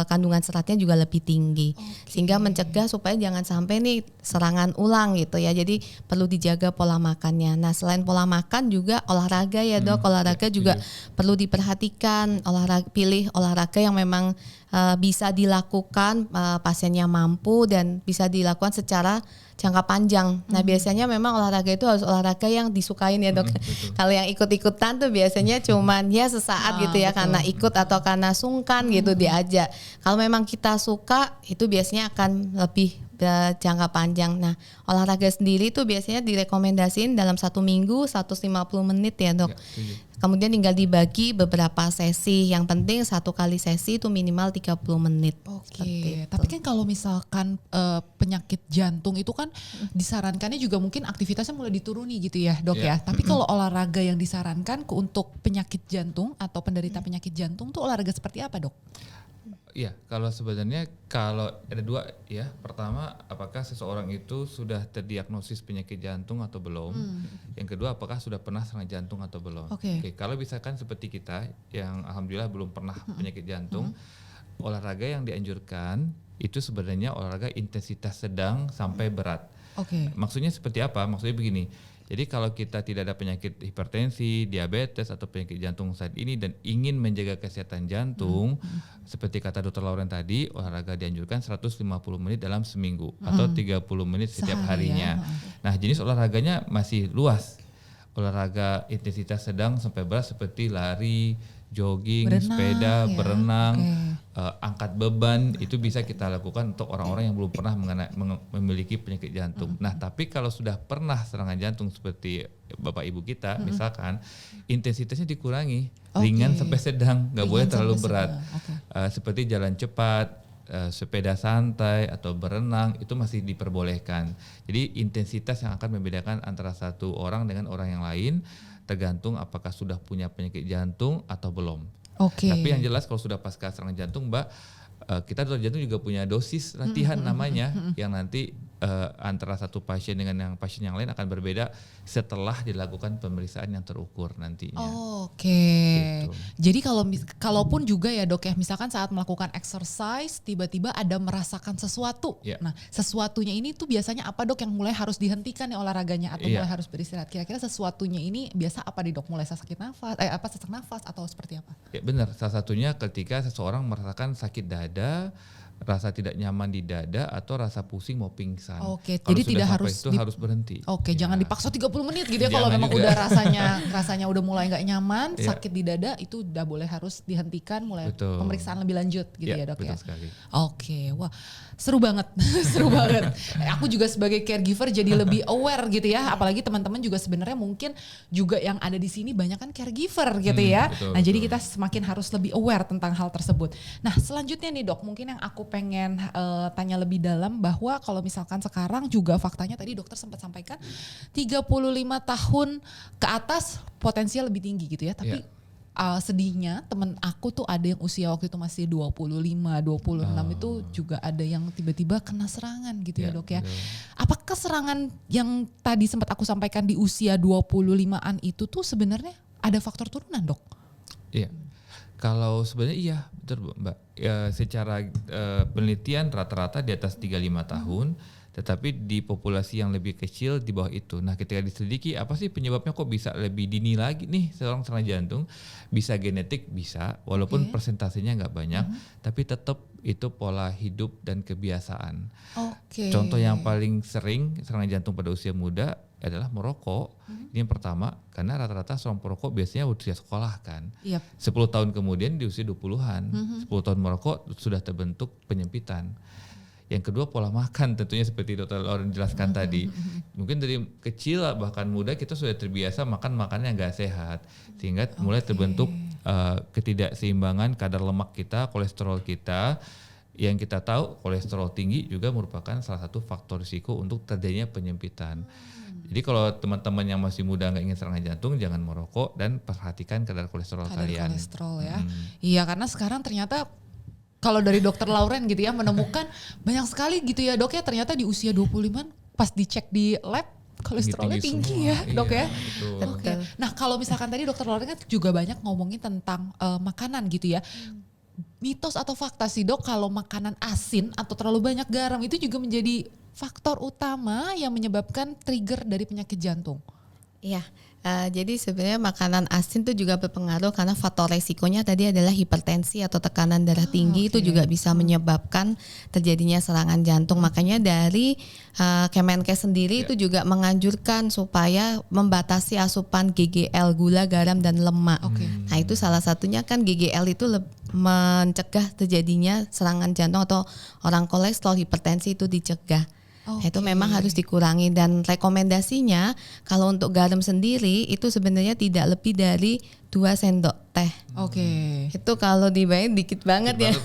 kandungan seratnya juga lebih tinggi, sehingga mencegah supaya jangan sampai nih serangan ulang gitu ya. Jadi perlu dijaga pola makannya. Nah selain pola makan juga olahraga ya dok, olahraga juga perlu diperhatikan. Pilih olahraga yang memang bisa dilakukan pasiennya mampu dan bisa dilakukan secara jangka panjang. Nah biasanya memang olahraga itu harus olahraga yang disukain ya dok. Kalau yang ikut-ikutan tuh biasanya cuman ya sesaat gitu ya, karena ikut atau karena sungkan gitu diajak. Kalau memang kita suka itu biasanya akan lebih jangka panjang. Nah olahraga sendiri tuh biasanya direkomendasiin dalam 1 minggu 150 menit ya dok. Kemudian tinggal dibagi beberapa sesi. Yang penting 1 kali sesi itu minimal 30 menit. Oke. Tapi kan kalau misalkan penyakit jantung itu kan disarankannya juga mungkin aktivitasnya mulai dituruni gitu ya dok ya. Tapi kalau olahraga yang disarankan untuk penyakit jantung atau penderita penyakit jantung tuh olahraga seperti apa dok? Iya, kalau sebenarnya ada 2 ya. Pertama, apakah seseorang itu sudah terdiagnosis penyakit jantung atau belum? Yang kedua, apakah sudah pernah serangan jantung atau belum? Oke, kalau misalkan seperti kita yang alhamdulillah belum pernah penyakit jantung, olahraga yang dianjurkan itu sebenarnya olahraga intensitas sedang sampai berat. Maksudnya seperti apa? Maksudnya begini. Jadi kalau kita tidak ada penyakit hipertensi, diabetes atau penyakit jantung saat ini dan ingin menjaga kesehatan jantung, seperti kata Dr. Lauren tadi, olahraga dianjurkan 150 menit dalam seminggu atau 30 menit setiap Sehari harinya. Nah, jenis olahraganya masih luas. Olahraga intensitas sedang sampai berat seperti lari, jogging, Berenang, sepeda, ya. berenang, Oke. angkat beban, itu bisa kita lakukan untuk orang-orang yang belum pernah memiliki penyakit jantung. Nah, tapi kalau sudah pernah serangan jantung seperti Bapak Ibu kita, misalkan intensitasnya dikurangi, ringan sampai sedang, nggak boleh terlalu berat. Seperti jalan cepat, sepeda santai atau berenang itu masih diperbolehkan. Jadi intensitas yang akan membedakan antara satu orang dengan orang yang lain tergantung apakah sudah punya penyakit jantung atau belum. Oke. Tapi yang jelas kalau sudah pasca serangan jantung, Mbak, kita dokter jantung juga punya dosis latihan namanya yang nanti antara satu pasien dengan yang pasien yang lain akan berbeda setelah dilakukan pemeriksaan yang terukur nantinya. Oke. Gitu. Jadi kalaupun juga ya dok ya, misalkan saat melakukan exercise tiba-tiba ada merasakan sesuatu. Yeah. Nah sesuatunya ini tuh biasanya apa dok yang mulai harus dihentikan ya olahraganya atau mulai harus beristirahat? Kira-kira sesuatunya ini biasa apa di dok? Mulai sesak nafas atau seperti apa? Ya benar, salah satunya ketika seseorang merasakan sakit dada, rasa tidak nyaman di dada atau rasa pusing mau pingsan. Oke, Kalau jadi sudah tidak sampai harus itu harus berhenti. Oke, Ya. jangan dipaksa 30 menit gitu ya kalau Jangan memang juga. udah rasanya udah mulai nggak nyaman, Ya. sakit di dada itu udah boleh harus dihentikan, mulai Betul. pemeriksaan lebih lanjut gitu ya dok betul ya. sekali. Oke, wah seru banget, seru banget. Aku juga sebagai caregiver jadi lebih aware gitu ya, apalagi teman-teman juga sebenarnya mungkin juga yang ada di sini banyak kan caregiver gitu ya. Betul, Nah jadi betul. kita semakin harus lebih aware tentang hal tersebut. Nah selanjutnya nih dok, mungkin yang aku pengen tanya lebih dalam bahwa kalau misalkan sekarang juga faktanya tadi dokter sempat sampaikan 35 tahun ke atas potensial lebih tinggi gitu ya, tapi sedihnya temen aku tuh ada yang usia waktu itu masih 25, 26 itu juga ada yang tiba-tiba kena serangan gitu ya dok ya. Betul. Apakah serangan yang tadi sempat aku sampaikan di usia 25-an itu tuh sebenarnya ada faktor turunan dok? Iya. Kalau sebenarnya iya, betul Mbak. Ya, secara penelitian rata-rata di atas 35 tahun, tetapi di populasi yang lebih kecil di bawah itu. Nah, ketika diselidiki apa sih penyebabnya kok bisa lebih dini lagi nih seorang serangan jantung? Bisa genetik, bisa, walaupun persentasenya nggak banyak, tapi tetap itu pola hidup dan kebiasaan. Oke. Contoh yang paling sering serangan jantung pada usia muda adalah merokok. Ini yang pertama, karena rata-rata seorang perokok biasanya usia sekolah kan. Yep. 10 tahun kemudian di usia 20-an, 10 tahun merokok sudah terbentuk penyempitan. Yang kedua pola makan tentunya seperti Dr. Lauren jelaskan tadi. Mungkin dari kecil bahkan muda kita sudah terbiasa makan makanan yang gak sehat. Sehingga mulai terbentuk ketidakseimbangan kadar lemak kita, kolesterol kita. Yang kita tahu kolesterol tinggi juga merupakan salah satu faktor risiko untuk terjadinya penyempitan. Jadi kalau teman-teman yang masih muda nggak ingin serangan jantung, jangan merokok dan perhatikan kadar kolesterol kalian. Kolesterol ya. Iya karena sekarang ternyata kalau dari dokter Lauren gitu ya menemukan banyak sekali gitu ya dok ya, ternyata di usia 25 pas dicek di lab kolesterolnya tinggi ya dok ya. Betul. Oke. Nah kalau misalkan tadi dokter Lauren kan juga banyak ngomongin tentang makanan gitu ya. Mitos atau fakta sih dok kalau makanan asin atau terlalu banyak garam itu juga menjadi faktor utama yang menyebabkan trigger dari penyakit jantung? Iya, jadi sebenarnya makanan asin itu juga berpengaruh karena faktor resikonya tadi adalah hipertensi atau tekanan darah tinggi itu juga bisa menyebabkan terjadinya serangan jantung. Makanya dari Kemenkes sendiri itu juga menganjurkan supaya membatasi asupan GGL, gula, garam, dan lemak. Nah itu salah satunya kan GGL itu mencegah terjadinya serangan jantung atau orang kolesterol, hipertensi itu dicegah. Itu memang harus dikurangi dan rekomendasinya kalau untuk garam sendiri itu sebenarnya tidak lebih dari 2 sendok teh. Itu kalau dibayar dikit banget ya.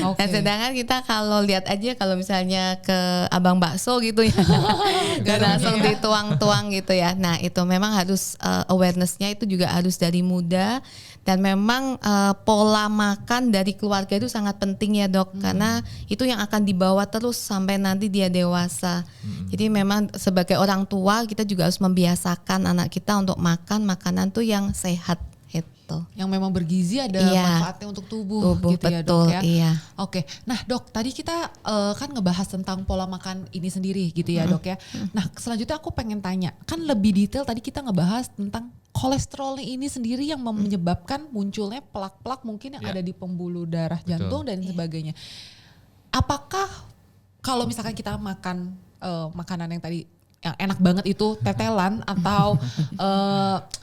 Nah, sedangkan kita kalau lihat aja kalau misalnya ke abang bakso gitu ya, langsung dituang-tuang gitu ya. Nah itu memang harus awarenessnya itu juga harus dari muda. Dan memang pola makan dari keluarga itu sangat penting ya dok, karena itu yang akan dibawa terus sampai nanti dia dewasa. Jadi memang sebagai orang tua kita juga harus membiasakan anak kita untuk makan makanan tuh yang sehat. Itu. Yang memang bergizi ada Iya. manfaatnya untuk tubuh gitu ya betul, dok ya. iya. Oke, nah dok tadi kita kan ngebahas tentang pola makan ini sendiri gitu ya dok ya. Nah selanjutnya aku pengen tanya, kan lebih detail tadi kita ngebahas tentang kolesterol ini sendiri yang menyebabkan munculnya plak-plak mungkin yang Ya. ada di pembuluh darah jantung dan sebagainya. Apakah kalau misalkan kita makan makanan yang tadi yang enak banget itu tetelan atau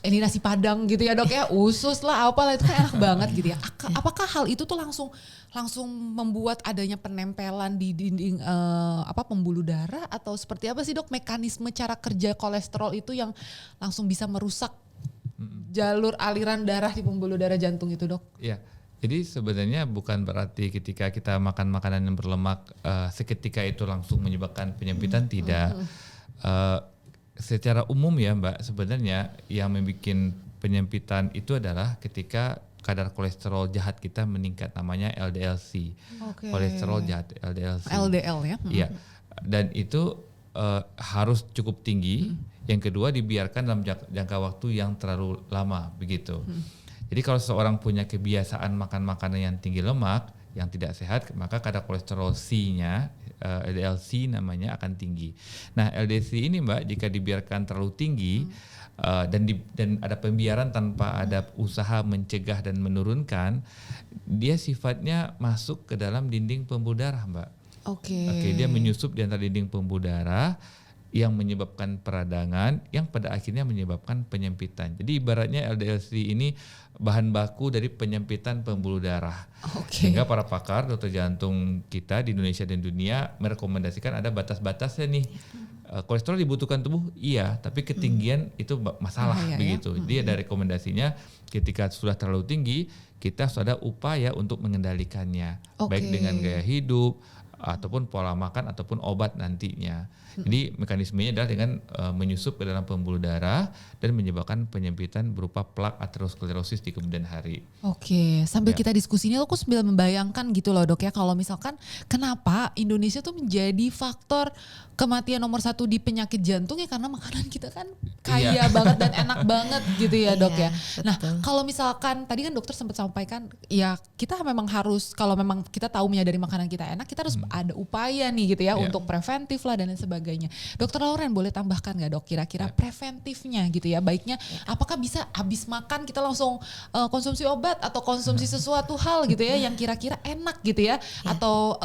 ini nasi padang gitu ya dok ya, usus lah apalah itu kan enak banget gitu ya. Apakah hal itu tuh langsung membuat adanya penempelan di dinding pembuluh darah atau seperti apa sih dok mekanisme cara kerja kolesterol itu yang langsung bisa merusak jalur aliran darah di pembuluh darah jantung itu dok? Iya. Jadi sebenarnya bukan berarti ketika kita makan makanan yang berlemak seketika itu langsung menyebabkan penyempitan, tidak. Secara umum ya Mbak, sebenarnya yang membuat penyempitan itu adalah ketika kadar kolesterol jahat kita meningkat, namanya LDL-C. Oke. Kolesterol jahat LDL-C. LDL ya. Iya. Dan itu harus cukup tinggi. Yang kedua dibiarkan dalam jangka waktu yang terlalu lama begitu. Jadi kalau seseorang punya kebiasaan makan makanan yang tinggi lemak, yang tidak sehat, maka kadar kolesterol C-nya, LDL-C namanya, akan tinggi. Nah LDL-C ini Mbak, jika dibiarkan terlalu tinggi dan ada pembiaran tanpa ada usaha mencegah dan menurunkan, dia sifatnya masuk ke dalam dinding pembuluh darah Mbak. Oke, dia menyusup di antara dinding pembuluh darah yang menyebabkan peradangan yang pada akhirnya menyebabkan penyempitan. Jadi ibaratnya LDL-C ini bahan baku dari penyempitan pembuluh darah. Sehingga para pakar dokter jantung kita di Indonesia dan dunia merekomendasikan ada batas-batasnya nih. Kolesterol dibutuhkan tubuh, iya, tapi ketinggian itu masalah begitu. Jadi ada rekomendasinya ketika sudah terlalu tinggi, kita harus ada upaya untuk mengendalikannya, baik dengan gaya hidup ataupun pola makan ataupun obat nantinya. Jadi mekanismenya adalah dengan menyusup ke dalam pembuluh darah dan menyebabkan penyempitan berupa plak aterosklerosis di kemudian hari. Oke, sambil kita diskusi ini aku sambil membayangkan gitu loh dok ya, kalau misalkan kenapa Indonesia tuh menjadi faktor kematian nomor 1 di penyakit jantung ya karena makanan kita kan kaya banget dan enak banget gitu ya dok ya. Nah kalau misalkan tadi kan dokter sempat sampaikan ya kita memang harus, kalau memang kita tahu menyadari makanan kita enak, kita harus ada upaya nih gitu ya untuk preventif lah dan lain sebagainya. Dokter Lauren boleh tambahkan nggak dok kira-kira preventifnya gitu ya, baiknya apakah bisa habis makan kita langsung konsumsi obat atau konsumsi sesuatu hal gitu ya yang kira-kira enak gitu ya, atau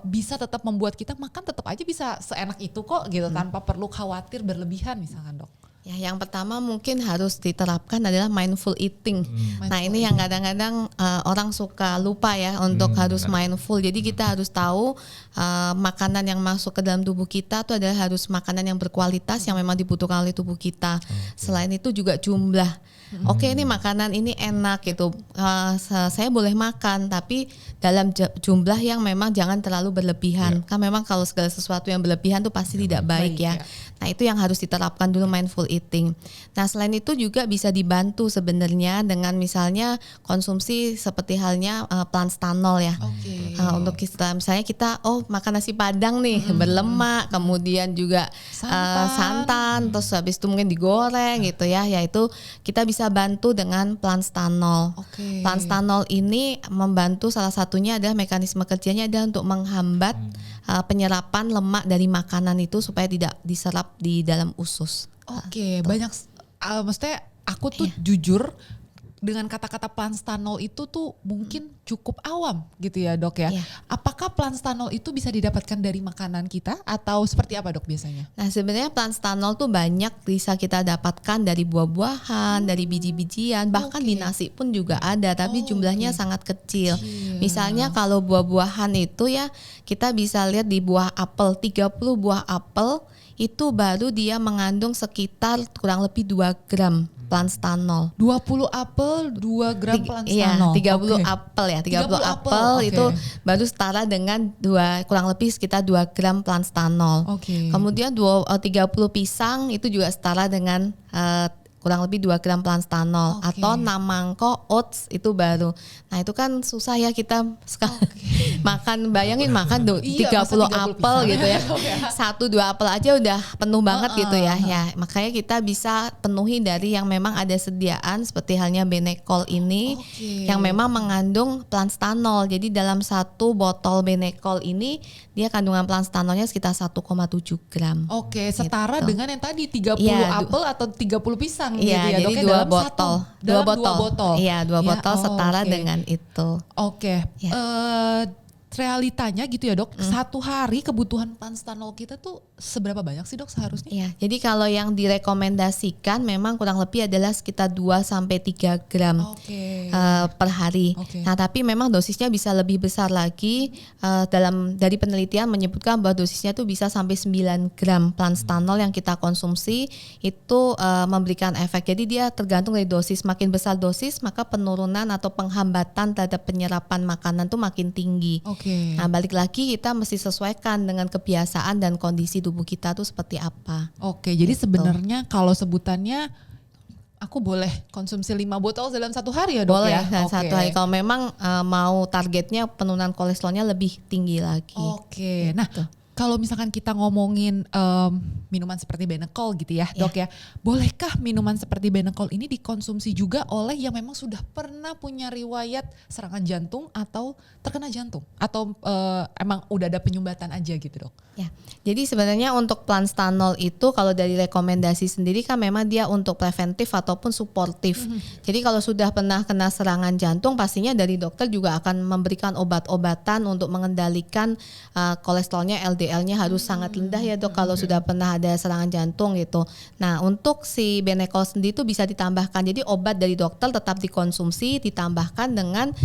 bisa tetap membuat kita makan tetap aja bisa seenak itu kok gitu tanpa perlu khawatir berlebihan misalkan dok? Ya, yang pertama mungkin harus diterapkan adalah mindful eating. Nah ini yang kadang-kadang orang suka lupa ya untuk harus mindful. Jadi kita harus tahu makanan yang masuk ke dalam tubuh kita itu adalah harus makanan yang berkualitas yang memang dibutuhkan oleh tubuh kita. Selain itu juga jumlah. Oke, ini makanan ini enak gitu. Saya boleh makan tapi dalam jumlah yang memang jangan terlalu berlebihan. Kan memang kalau segala sesuatu yang berlebihan tuh pasti tidak baik ya. Nah itu yang harus diterapkan dulu, mindful eating. Nah selain itu juga bisa dibantu sebenarnya dengan misalnya konsumsi seperti halnya planstanol ya. Untuk kita misalnya kita makan nasi padang nih berlemak, kemudian juga santan, terus habis itu mungkin digoreng gitu ya. Yaitu kita bisa bantu dengan planstanol. Planstanol ini membantu, salah satunya adalah mekanisme kerjanya adalah untuk menghambat penyerapan lemak dari makanan itu supaya tidak diserap di dalam usus. Banyak maksudnya aku tuh jujur dengan kata-kata planstanol itu tuh mungkin cukup awam gitu ya dok ya. Apakah planstanol itu bisa didapatkan dari makanan kita atau seperti apa dok biasanya? Nah sebenarnya planstanol tuh banyak bisa kita dapatkan dari buah-buahan, dari biji-bijian, bahkan di nasi pun juga ada, tapi jumlahnya sangat kecil. Misalnya kalau buah-buahan itu ya kita bisa lihat di buah apel, 30 buah apel itu baru dia mengandung sekitar kurang lebih 2 gram planstanol. 20 apel 2 gram planstanol. Iya, 30 apel ya. 30 apel itu baru setara dengan kurang lebih sekitar 2 gram planstanol. Kemudian 30 pisang itu juga setara dengan kurang lebih 2 gram planstanol. Oke. Atau 6 mangkok oats itu baru. Nah itu kan susah ya kita makan, bayangin makan Iya, 30 masa 30 apel pisang. gitu ya. 1-2 apel aja udah penuh banget gitu ya. Ya makanya kita bisa penuhi dari yang memang ada sediaan seperti halnya Benecol ini Oke. yang memang mengandung planstanol. Jadi dalam satu botol Benecol ini dia kandungan planstanolnya sekitar 1,7 gram. Oke, setara Gitu. dengan yang tadi 30 Iya, apel atau 30 pisang gitu Iya, ya jadi dok ya, 2 dalam botol. dalam 2 botol. Iya, 2 Ya, botol setara oke. dengan itu. Oke, Ya. realitanya gitu ya dok, satu hari kebutuhan planstanol kita tuh seberapa banyak sih dok seharusnya? Iya, jadi kalau yang direkomendasikan memang kurang lebih adalah sekitar 2-3 gram Oke. per hari. Oke. Nah, tapi memang dosisnya bisa lebih besar lagi. Dari penelitian menyebutkan bahwa dosisnya itu bisa sampai 9 gram planstanol yang kita konsumsi itu memberikan efek. Jadi dia tergantung dari dosis. Makin besar dosis, maka penurunan atau penghambatan terhadap penyerapan makanan tuh makin tinggi. Oke. Nah, balik lagi kita mesti sesuaikan dengan kebiasaan dan kondisi tubuh kita tuh seperti apa. Oke, jadi Gitu. sebenarnya kalau sebutannya aku boleh konsumsi 5 botol dalam satu hari ya dok Boleh ya? dan Oke. satu hari kalau memang mau targetnya penurunan kolesterolnya lebih tinggi lagi. Oke, nah Gitu. kalau misalkan kita ngomongin minuman seperti Benecol gitu ya dok ya, bolehkah minuman seperti Benecol ini dikonsumsi juga oleh yang memang sudah pernah punya riwayat serangan jantung atau terkena jantung? Atau emang udah ada penyumbatan aja gitu dok? Ya, jadi sebenarnya untuk planstanol itu kalau dari rekomendasi sendiri kan memang dia untuk preventif ataupun suportif. Jadi kalau sudah pernah kena serangan jantung pastinya dari dokter juga akan memberikan obat-obatan untuk mengendalikan kolesterolnya, LDL-nya harus sangat rendah ya dok kalau sudah pernah ada serangan jantung gitu. Nah untuk si Benecol sendiri itu bisa ditambahkan. Jadi obat dari dokter tetap dikonsumsi ditambahkan dengan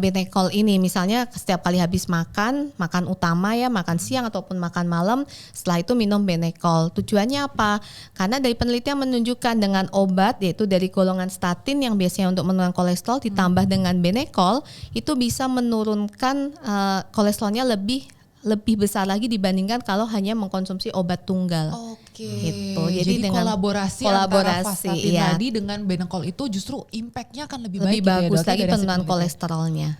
Benecol ini. Misalnya setiap kali habis makan utama ya, makan siang ataupun makan malam, setelah itu minum Benecol. Tujuannya apa? Karena dari penelitian menunjukkan dengan obat yaitu dari golongan statin yang biasanya untuk menurunkan kolesterol ditambah dengan Benecol itu bisa menurunkan kolesterolnya lebih besar lagi dibandingkan kalau hanya mengkonsumsi obat tunggal. Oke, Gitu. jadi dengan kolaborasi antara vastatin iya, tadi dengan Benecol itu justru impactnya akan lebih lebih baik gitu ya, bagus dok, lagi dari hasil penurunan penelitian. kolesterolnya.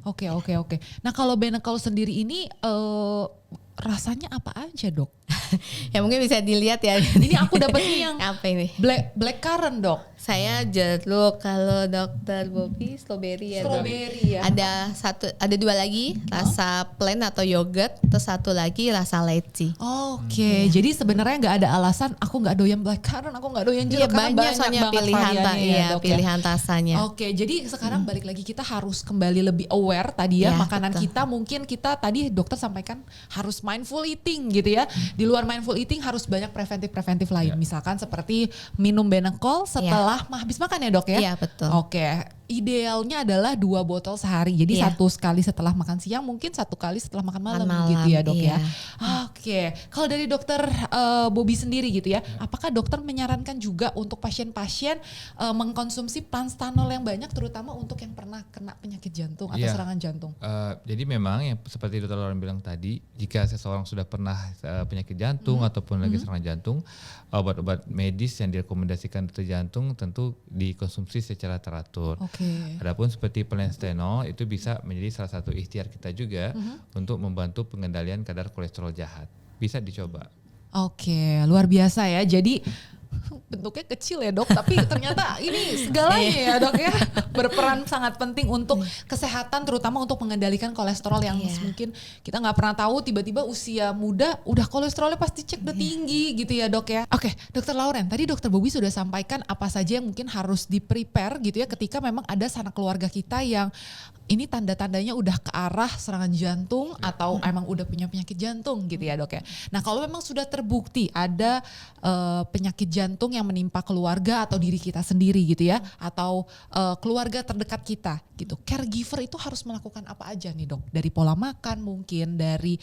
Oke. Nah kalau Benecol sendiri ini rasanya apa aja dok? Ya mungkin bisa dilihat ya. Ini aku dapetnya yang apa ini? black currant dok. Saya jeruk, kalau dokter Bobby strawberry ya. Dok. Strawberry ya. Ada 2 lagi, rasa plain atau yogurt, terus 1 lagi rasa leci. Oke, jadi sebenarnya nggak ada alasan aku nggak doyan black currant, aku nggak doyan jeruk Iya karena banyak soalnya banget pilihan variannya ya, dok, ya. pilihan rasanya. Oke, jadi sekarang balik lagi kita harus kembali lebih aware tadi ya, Ya, makanan betul. kita mungkin kita tadi dokter sampaikan harus mindful eating gitu ya. Di luar mindful eating harus banyak preventif lain, misalkan seperti minum Benecol setelah habis makan ya dok ya. Iya, betul. Oke, idealnya adalah 2 botol sehari. Jadi Iya. 1 kali setelah makan siang, mungkin 1 kali setelah makan malam, Malam, gitu ya dok ya. iya. Oke, kalau dari dokter Bobby sendiri gitu ya, apakah dokter menyarankan juga untuk pasien-pasien mengkonsumsi planstanol yang banyak, terutama untuk yang pernah kena penyakit jantung atau Iya. serangan jantung? Jadi memang yang seperti Dr. Lauren bilang tadi, jika seseorang sudah pernah penyakit jantung ataupun lagi serangan jantung, obat-obat medis yang direkomendasikan dokter jantung tentu dikonsumsi secara teratur. Oke. Adapun seperti planstanol itu bisa menjadi salah satu ikhtiar kita juga untuk membantu pengendalian kadar kolesterol jahat. Bisa dicoba. Oke, luar biasa ya. Jadi bentuknya kecil ya dok, tapi ternyata ini segalanya ya dok ya, berperan sangat penting untuk kesehatan, terutama untuk mengendalikan kolesterol yang mungkin kita nggak pernah tahu, tiba-tiba usia muda udah kolesterolnya pasti cek udah tinggi gitu ya dok ya. Oke, dokter Lauren, tadi dokter Bobby sudah sampaikan apa saja yang mungkin harus di-prepare gitu ya ketika memang ada sanak keluarga kita yang ini tanda-tandanya udah ke arah serangan jantung atau emang udah punya penyakit jantung gitu ya dok ya. Nah kalau memang sudah terbukti ada penyakit jantung yang menimpa keluarga atau diri kita sendiri gitu ya, atau keluarga terdekat kita gitu, caregiver itu harus melakukan apa aja nih dok? Dari pola makan mungkin, dari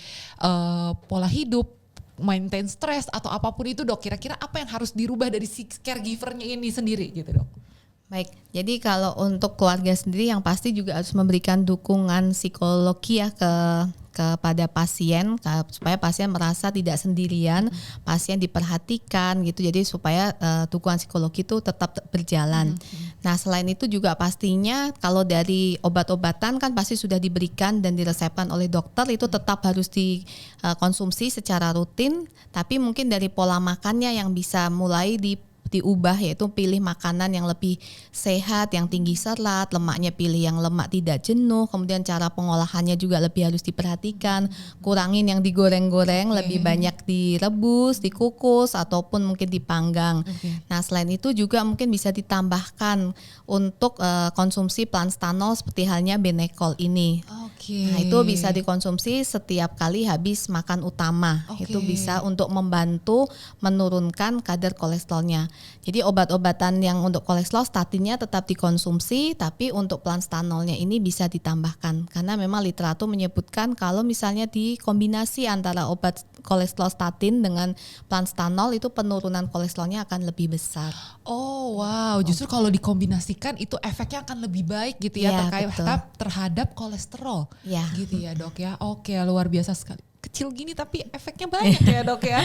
pola hidup, maintain stres atau apapun itu dok, kira-kira apa yang harus dirubah dari si caregivernya ini sendiri gitu dok? Baik, jadi kalau untuk keluarga sendiri yang pasti juga harus memberikan dukungan psikologi ya ke kepada pasien supaya pasien merasa tidak sendirian, pasien diperhatikan gitu. Jadi supaya dukungan psikologi itu tetap berjalan. Nah, selain itu juga pastinya kalau dari obat-obatan kan pasti sudah diberikan dan diresepkan oleh dokter, itu tetap harus dikonsumsi secara rutin, tapi mungkin dari pola makannya yang bisa mulai diubah, yaitu pilih makanan yang lebih sehat, yang tinggi serat, lemaknya pilih yang lemak tidak jenuh, kemudian cara pengolahannya juga lebih harus diperhatikan, kurangin yang digoreng-goreng, lebih banyak direbus, dikukus ataupun mungkin dipanggang. Nah, selain itu juga mungkin bisa ditambahkan untuk konsumsi Planstanol seperti halnya Benecol ini. Nah, itu bisa dikonsumsi setiap kali habis makan utama. Itu bisa untuk membantu menurunkan kadar kolesterolnya. Jadi obat-obatan yang untuk kolesterol statinnya tetap dikonsumsi, tapi untuk Planstanolnya ini bisa ditambahkan. Karena memang literatur menyebutkan kalau misalnya dikombinasi antara obat kolesterol statin dengan Planstanol, itu penurunan kolesterolnya akan lebih besar. Oh wow, justru kalau dikombinasikan itu efeknya akan lebih baik gitu ya, terhadap kolesterol. Ya. Gitu ya dok ya. Oke, luar biasa sekali. Kecil gini tapi efeknya banyak ya dok ya.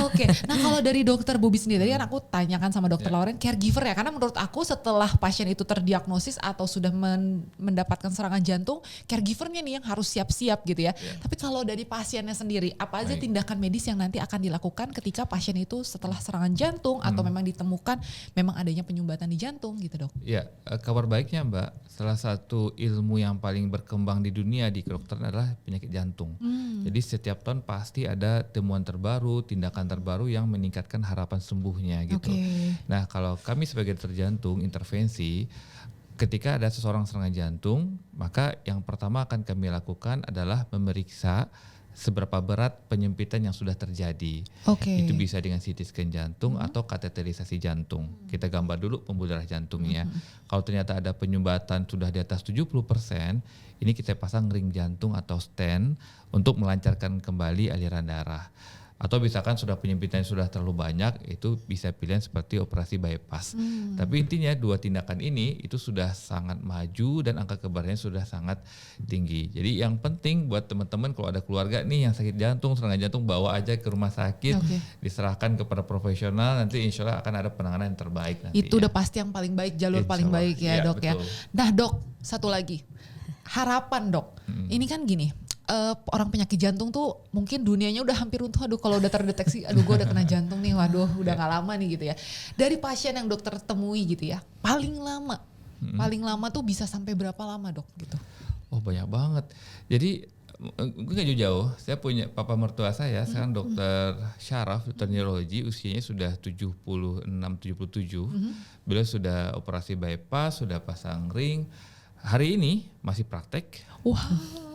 Oke, nah kalau dari dokter Bobi sendiri, tadi kan aku tanyakan sama dokter Lauren caregiver ya, karena menurut aku setelah pasien itu terdiagnosis atau sudah mendapatkan serangan jantung, caregivernya nih yang harus siap-siap gitu ya. Tapi kalau dari pasiennya sendiri, apa aja tindakan medis yang nanti akan dilakukan ketika pasien itu setelah serangan jantung atau memang ditemukan memang adanya penyumbatan di jantung gitu dok? Ya, kabar baiknya Mbak, salah satu ilmu yang paling berkembang di dunia di kedokteran adalah penyakit jantung. Jadi setiap tahun pasti ada temuan terbaru, tindakan terbaru yang meningkatkan harapan sembuhnya gitu. Nah, kalau kami sebagai dokter jantung intervensi, ketika ada seseorang serangan jantung, maka yang pertama akan kami lakukan adalah memeriksa seberapa berat penyempitan yang sudah terjadi. Itu bisa dengan CT scan jantung atau kateterisasi jantung. Kita gambar dulu pembuluh darah jantungnya. Kalau ternyata ada penyumbatan sudah di atas 70%, ini kita pasang ring jantung atau stent untuk melancarkan kembali aliran darah. Atau misalkan sudah penyempitan sudah terlalu banyak, itu bisa pilihan seperti operasi bypass. Tapi intinya dua tindakan ini itu sudah sangat maju dan angka kebarnya sudah sangat tinggi. Jadi yang penting buat teman-teman kalau ada keluarga nih yang sakit jantung, serangan jantung, bawa aja ke rumah sakit, diserahkan kepada profesional, nanti insya Allah akan ada penanganan yang terbaik nanti. Itu udah pasti yang paling baik, jalur paling baik ya dok ya. Nah dok, satu lagi, harapan dok, ini kan gini, orang penyakit jantung tuh mungkin dunianya udah hampir runtuh. Aduh kalau udah terdeteksi, aduh gue udah kena jantung nih, waduh udah gak lama nih gitu ya. Dari pasien yang dokter temui gitu ya, paling lama tuh bisa sampai berapa lama dok gitu? Oh banyak banget. Jadi gue gak jauh-jauh, saya punya papa mertua saya, sekarang dokter Syaraf, dokter neurologi, usianya sudah 76-77. Beliau sudah operasi bypass, sudah pasang ring. Hari ini masih praktek,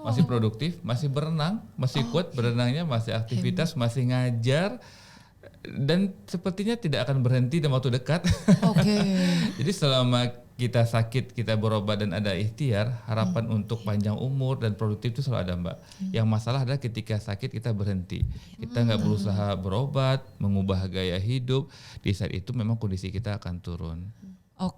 masih produktif, masih berenang, masih kuat berenangnya, masih aktivitas, masih ngajar, dan sepertinya tidak akan berhenti dalam waktu dekat. Jadi selama kita sakit, kita berobat dan ada ikhtiar, harapan untuk panjang umur dan produktif itu selalu ada Mbak. Yang masalah adalah ketika sakit kita berhenti, kita nggak berusaha berobat, mengubah gaya hidup, di saat itu memang kondisi kita akan turun.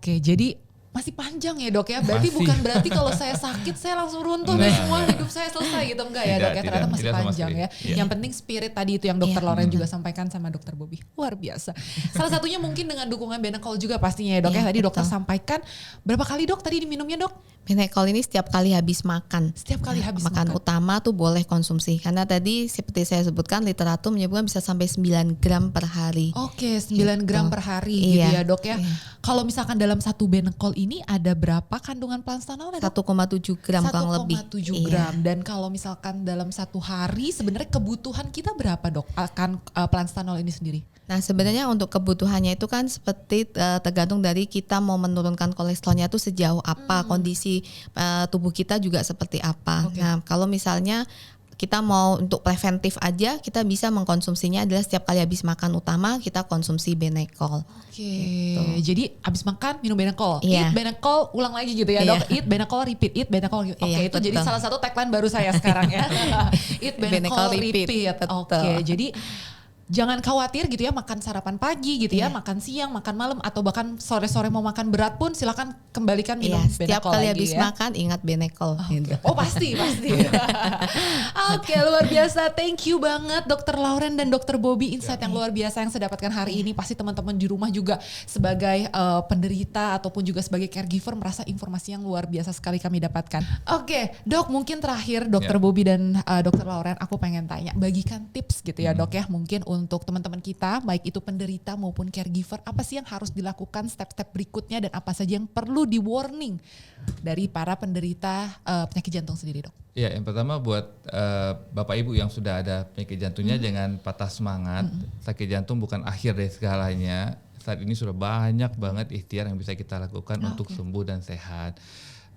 Jadi masih panjang ya dok ya, berarti bukan berarti kalau saya sakit saya langsung runtuh nih semua hidup saya selesai gitu, enggak ya dok ya, ternyata masih panjang ya. Yang penting spirit tadi itu yang dokter Lauren juga sampaikan sama dokter Bobi, luar biasa. Salah satunya mungkin dengan dukungan Benecol juga pastinya ya dok ya, tadi dokter sampaikan berapa kali dok tadi diminumnya dok? Benecol ini setiap kali habis makan. Setiap kali habis makan utama tuh boleh konsumsi, karena tadi seperti saya sebutkan literatur menyebutkan bisa sampai 9 gram per hari. 9 gram per hari gitu ya dok ya. Kalau misalkan dalam satu Benecol ini ada berapa kandungan Planstanol? 1,7 gram kurang lebih. 1,7 gram. Dan kalau misalkan dalam satu hari sebenarnya kebutuhan kita berapa dok akan Planstanol ini sendiri? Nah sebenarnya untuk kebutuhannya itu kan seperti tergantung dari kita mau menurunkan kolesterolnya itu sejauh apa, kondisi tubuh kita juga seperti apa. Nah kalau misalnya kita mau untuk preventif aja, kita bisa mengkonsumsinya adalah setiap kali habis makan utama kita konsumsi Benecol. Gitu. Jadi habis makan minum Benecol, eat Benecol, ulang lagi gitu ya dok, eat Benecol repeat, eat Benecol. Itu betul. Jadi salah satu tagline baru saya sekarang ya, eat Benecol repeat. Jadi jangan khawatir gitu ya, makan sarapan pagi gitu ya, makan siang, makan malam, atau bahkan sore-sore mau makan berat pun silakan kembalikan minum setiap Benecol kali lagi habis ya. makan ingat Benecol. Gitu. Oh pasti. Oke, luar biasa. Thank you banget Dr. Lauren dan Dr. Bobby, insight yang luar biasa yang saya dapatkan hari ini. Pasti teman-teman di rumah juga sebagai penderita ataupun juga sebagai caregiver merasa informasi yang luar biasa sekali kami dapatkan. Oke, Dok, mungkin terakhir Dr. Bobby dan Dr. Lauren, aku pengen tanya, bagikan tips gitu ya Dok ya, mungkin untuk teman-teman kita, baik itu penderita maupun caregiver, apa sih yang harus dilakukan step-step berikutnya dan apa saja yang perlu di warning dari para penderita penyakit jantung sendiri, Dok? Ya, yang pertama buat Bapak Ibu yang sudah ada penyakit jantungnya jangan patah semangat. Sakit jantung bukan akhir dari segalanya. Saat ini sudah banyak banget ikhtiar yang bisa kita lakukan untuk sembuh dan sehat.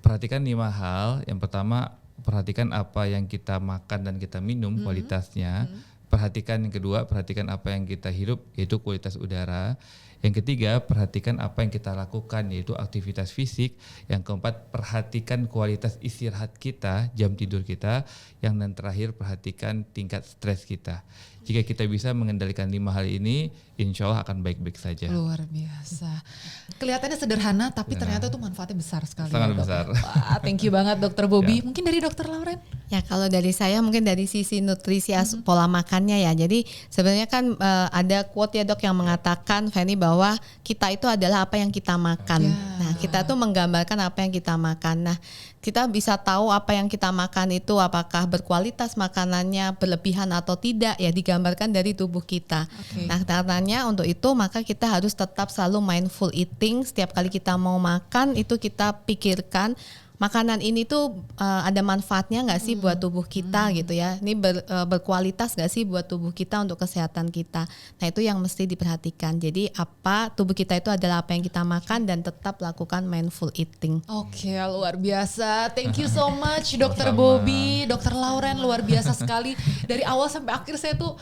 Perhatikan 5 hal. Yang pertama, perhatikan apa yang kita makan dan kita minum, kualitasnya. Perhatikan yang kedua, perhatikan apa yang kita hirup, yaitu kualitas udara. Yang ketiga, perhatikan apa yang kita lakukan, yaitu aktivitas fisik. Yang keempat, perhatikan kualitas istirahat kita, jam tidur kita. Yang dan terakhir, perhatikan tingkat stres kita. Jika kita bisa mengendalikan 5 hal ini, insya Allah akan baik-baik saja. Luar biasa. Kelihatannya sederhana, tapi ternyata itu manfaatnya besar sekali. Sangat ya, Dok. besar. Wah, thank you banget Dr. Bobby. Mungkin dari Dr. Lauren? Ya kalau dari saya mungkin dari sisi nutrisi pola makannya ya. Jadi sebenarnya kan ada quote ya Dok yang mengatakan Fanny bahwa kita itu adalah apa yang kita makan. Nah kita tuh menggambarkan apa yang kita makan. Nah kita bisa tahu apa yang kita makan itu apakah berkualitas makanannya, berlebihan atau tidak ya digambarkan dari tubuh kita. Nah karenanya untuk itu maka kita harus tetap selalu mindful eating. Setiap kali kita mau makan itu kita pikirkan makanan ini tuh ada manfaatnya nggak sih buat tubuh kita gitu ya. Ini berkualitas nggak sih buat tubuh kita untuk kesehatan kita. Nah itu yang mesti diperhatikan. Jadi apa tubuh kita itu adalah apa yang kita makan dan tetap lakukan mindful eating. Oke, luar biasa. Thank you so much Dr. Bobby, Dr. Lauren, luar biasa sekali. Dari awal sampai akhir saya tuh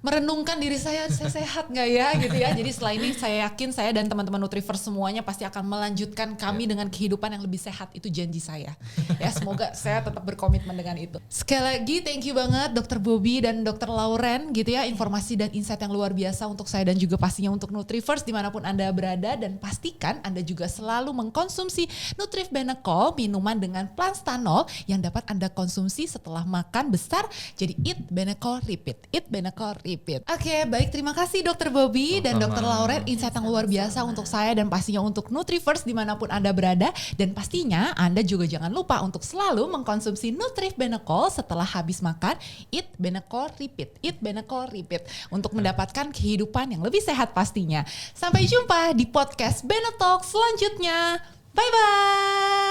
merenungkan diri saya sehat nggak ya gitu ya. Jadi setelah ini saya yakin saya dan teman-teman Nutrivers semuanya pasti akan melanjutkan kami dengan kehidupan yang lebih sehat. Itu janji saya. Ya semoga saya tetap berkomitmen dengan itu. Sekali lagi thank you banget Dr. Bobby dan Dr. Lauren gitu ya. Informasi dan insight yang luar biasa untuk saya dan juga pastinya untuk Nutrivers dimanapun Anda berada. Dan pastikan Anda juga selalu mengkonsumsi Nutrif Benecol, minuman dengan planstanol yang dapat Anda konsumsi setelah makan besar. Jadi eat Benecol repeat, eat Benecol repeat. Oke, baik, terima kasih Dr. Bobby dan Dr. Lauren, insight yang luar biasa untuk saya dan pastinya untuk Nutrivers dimanapun Anda berada. Dan pastinya Anda juga jangan lupa untuk selalu mengkonsumsi Nutrif Benecol setelah habis makan. Eat Benecol repeat, eat Benecol repeat untuk mendapatkan kehidupan yang lebih sehat pastinya. Sampai jumpa di podcast Benetalk selanjutnya. Bye-bye.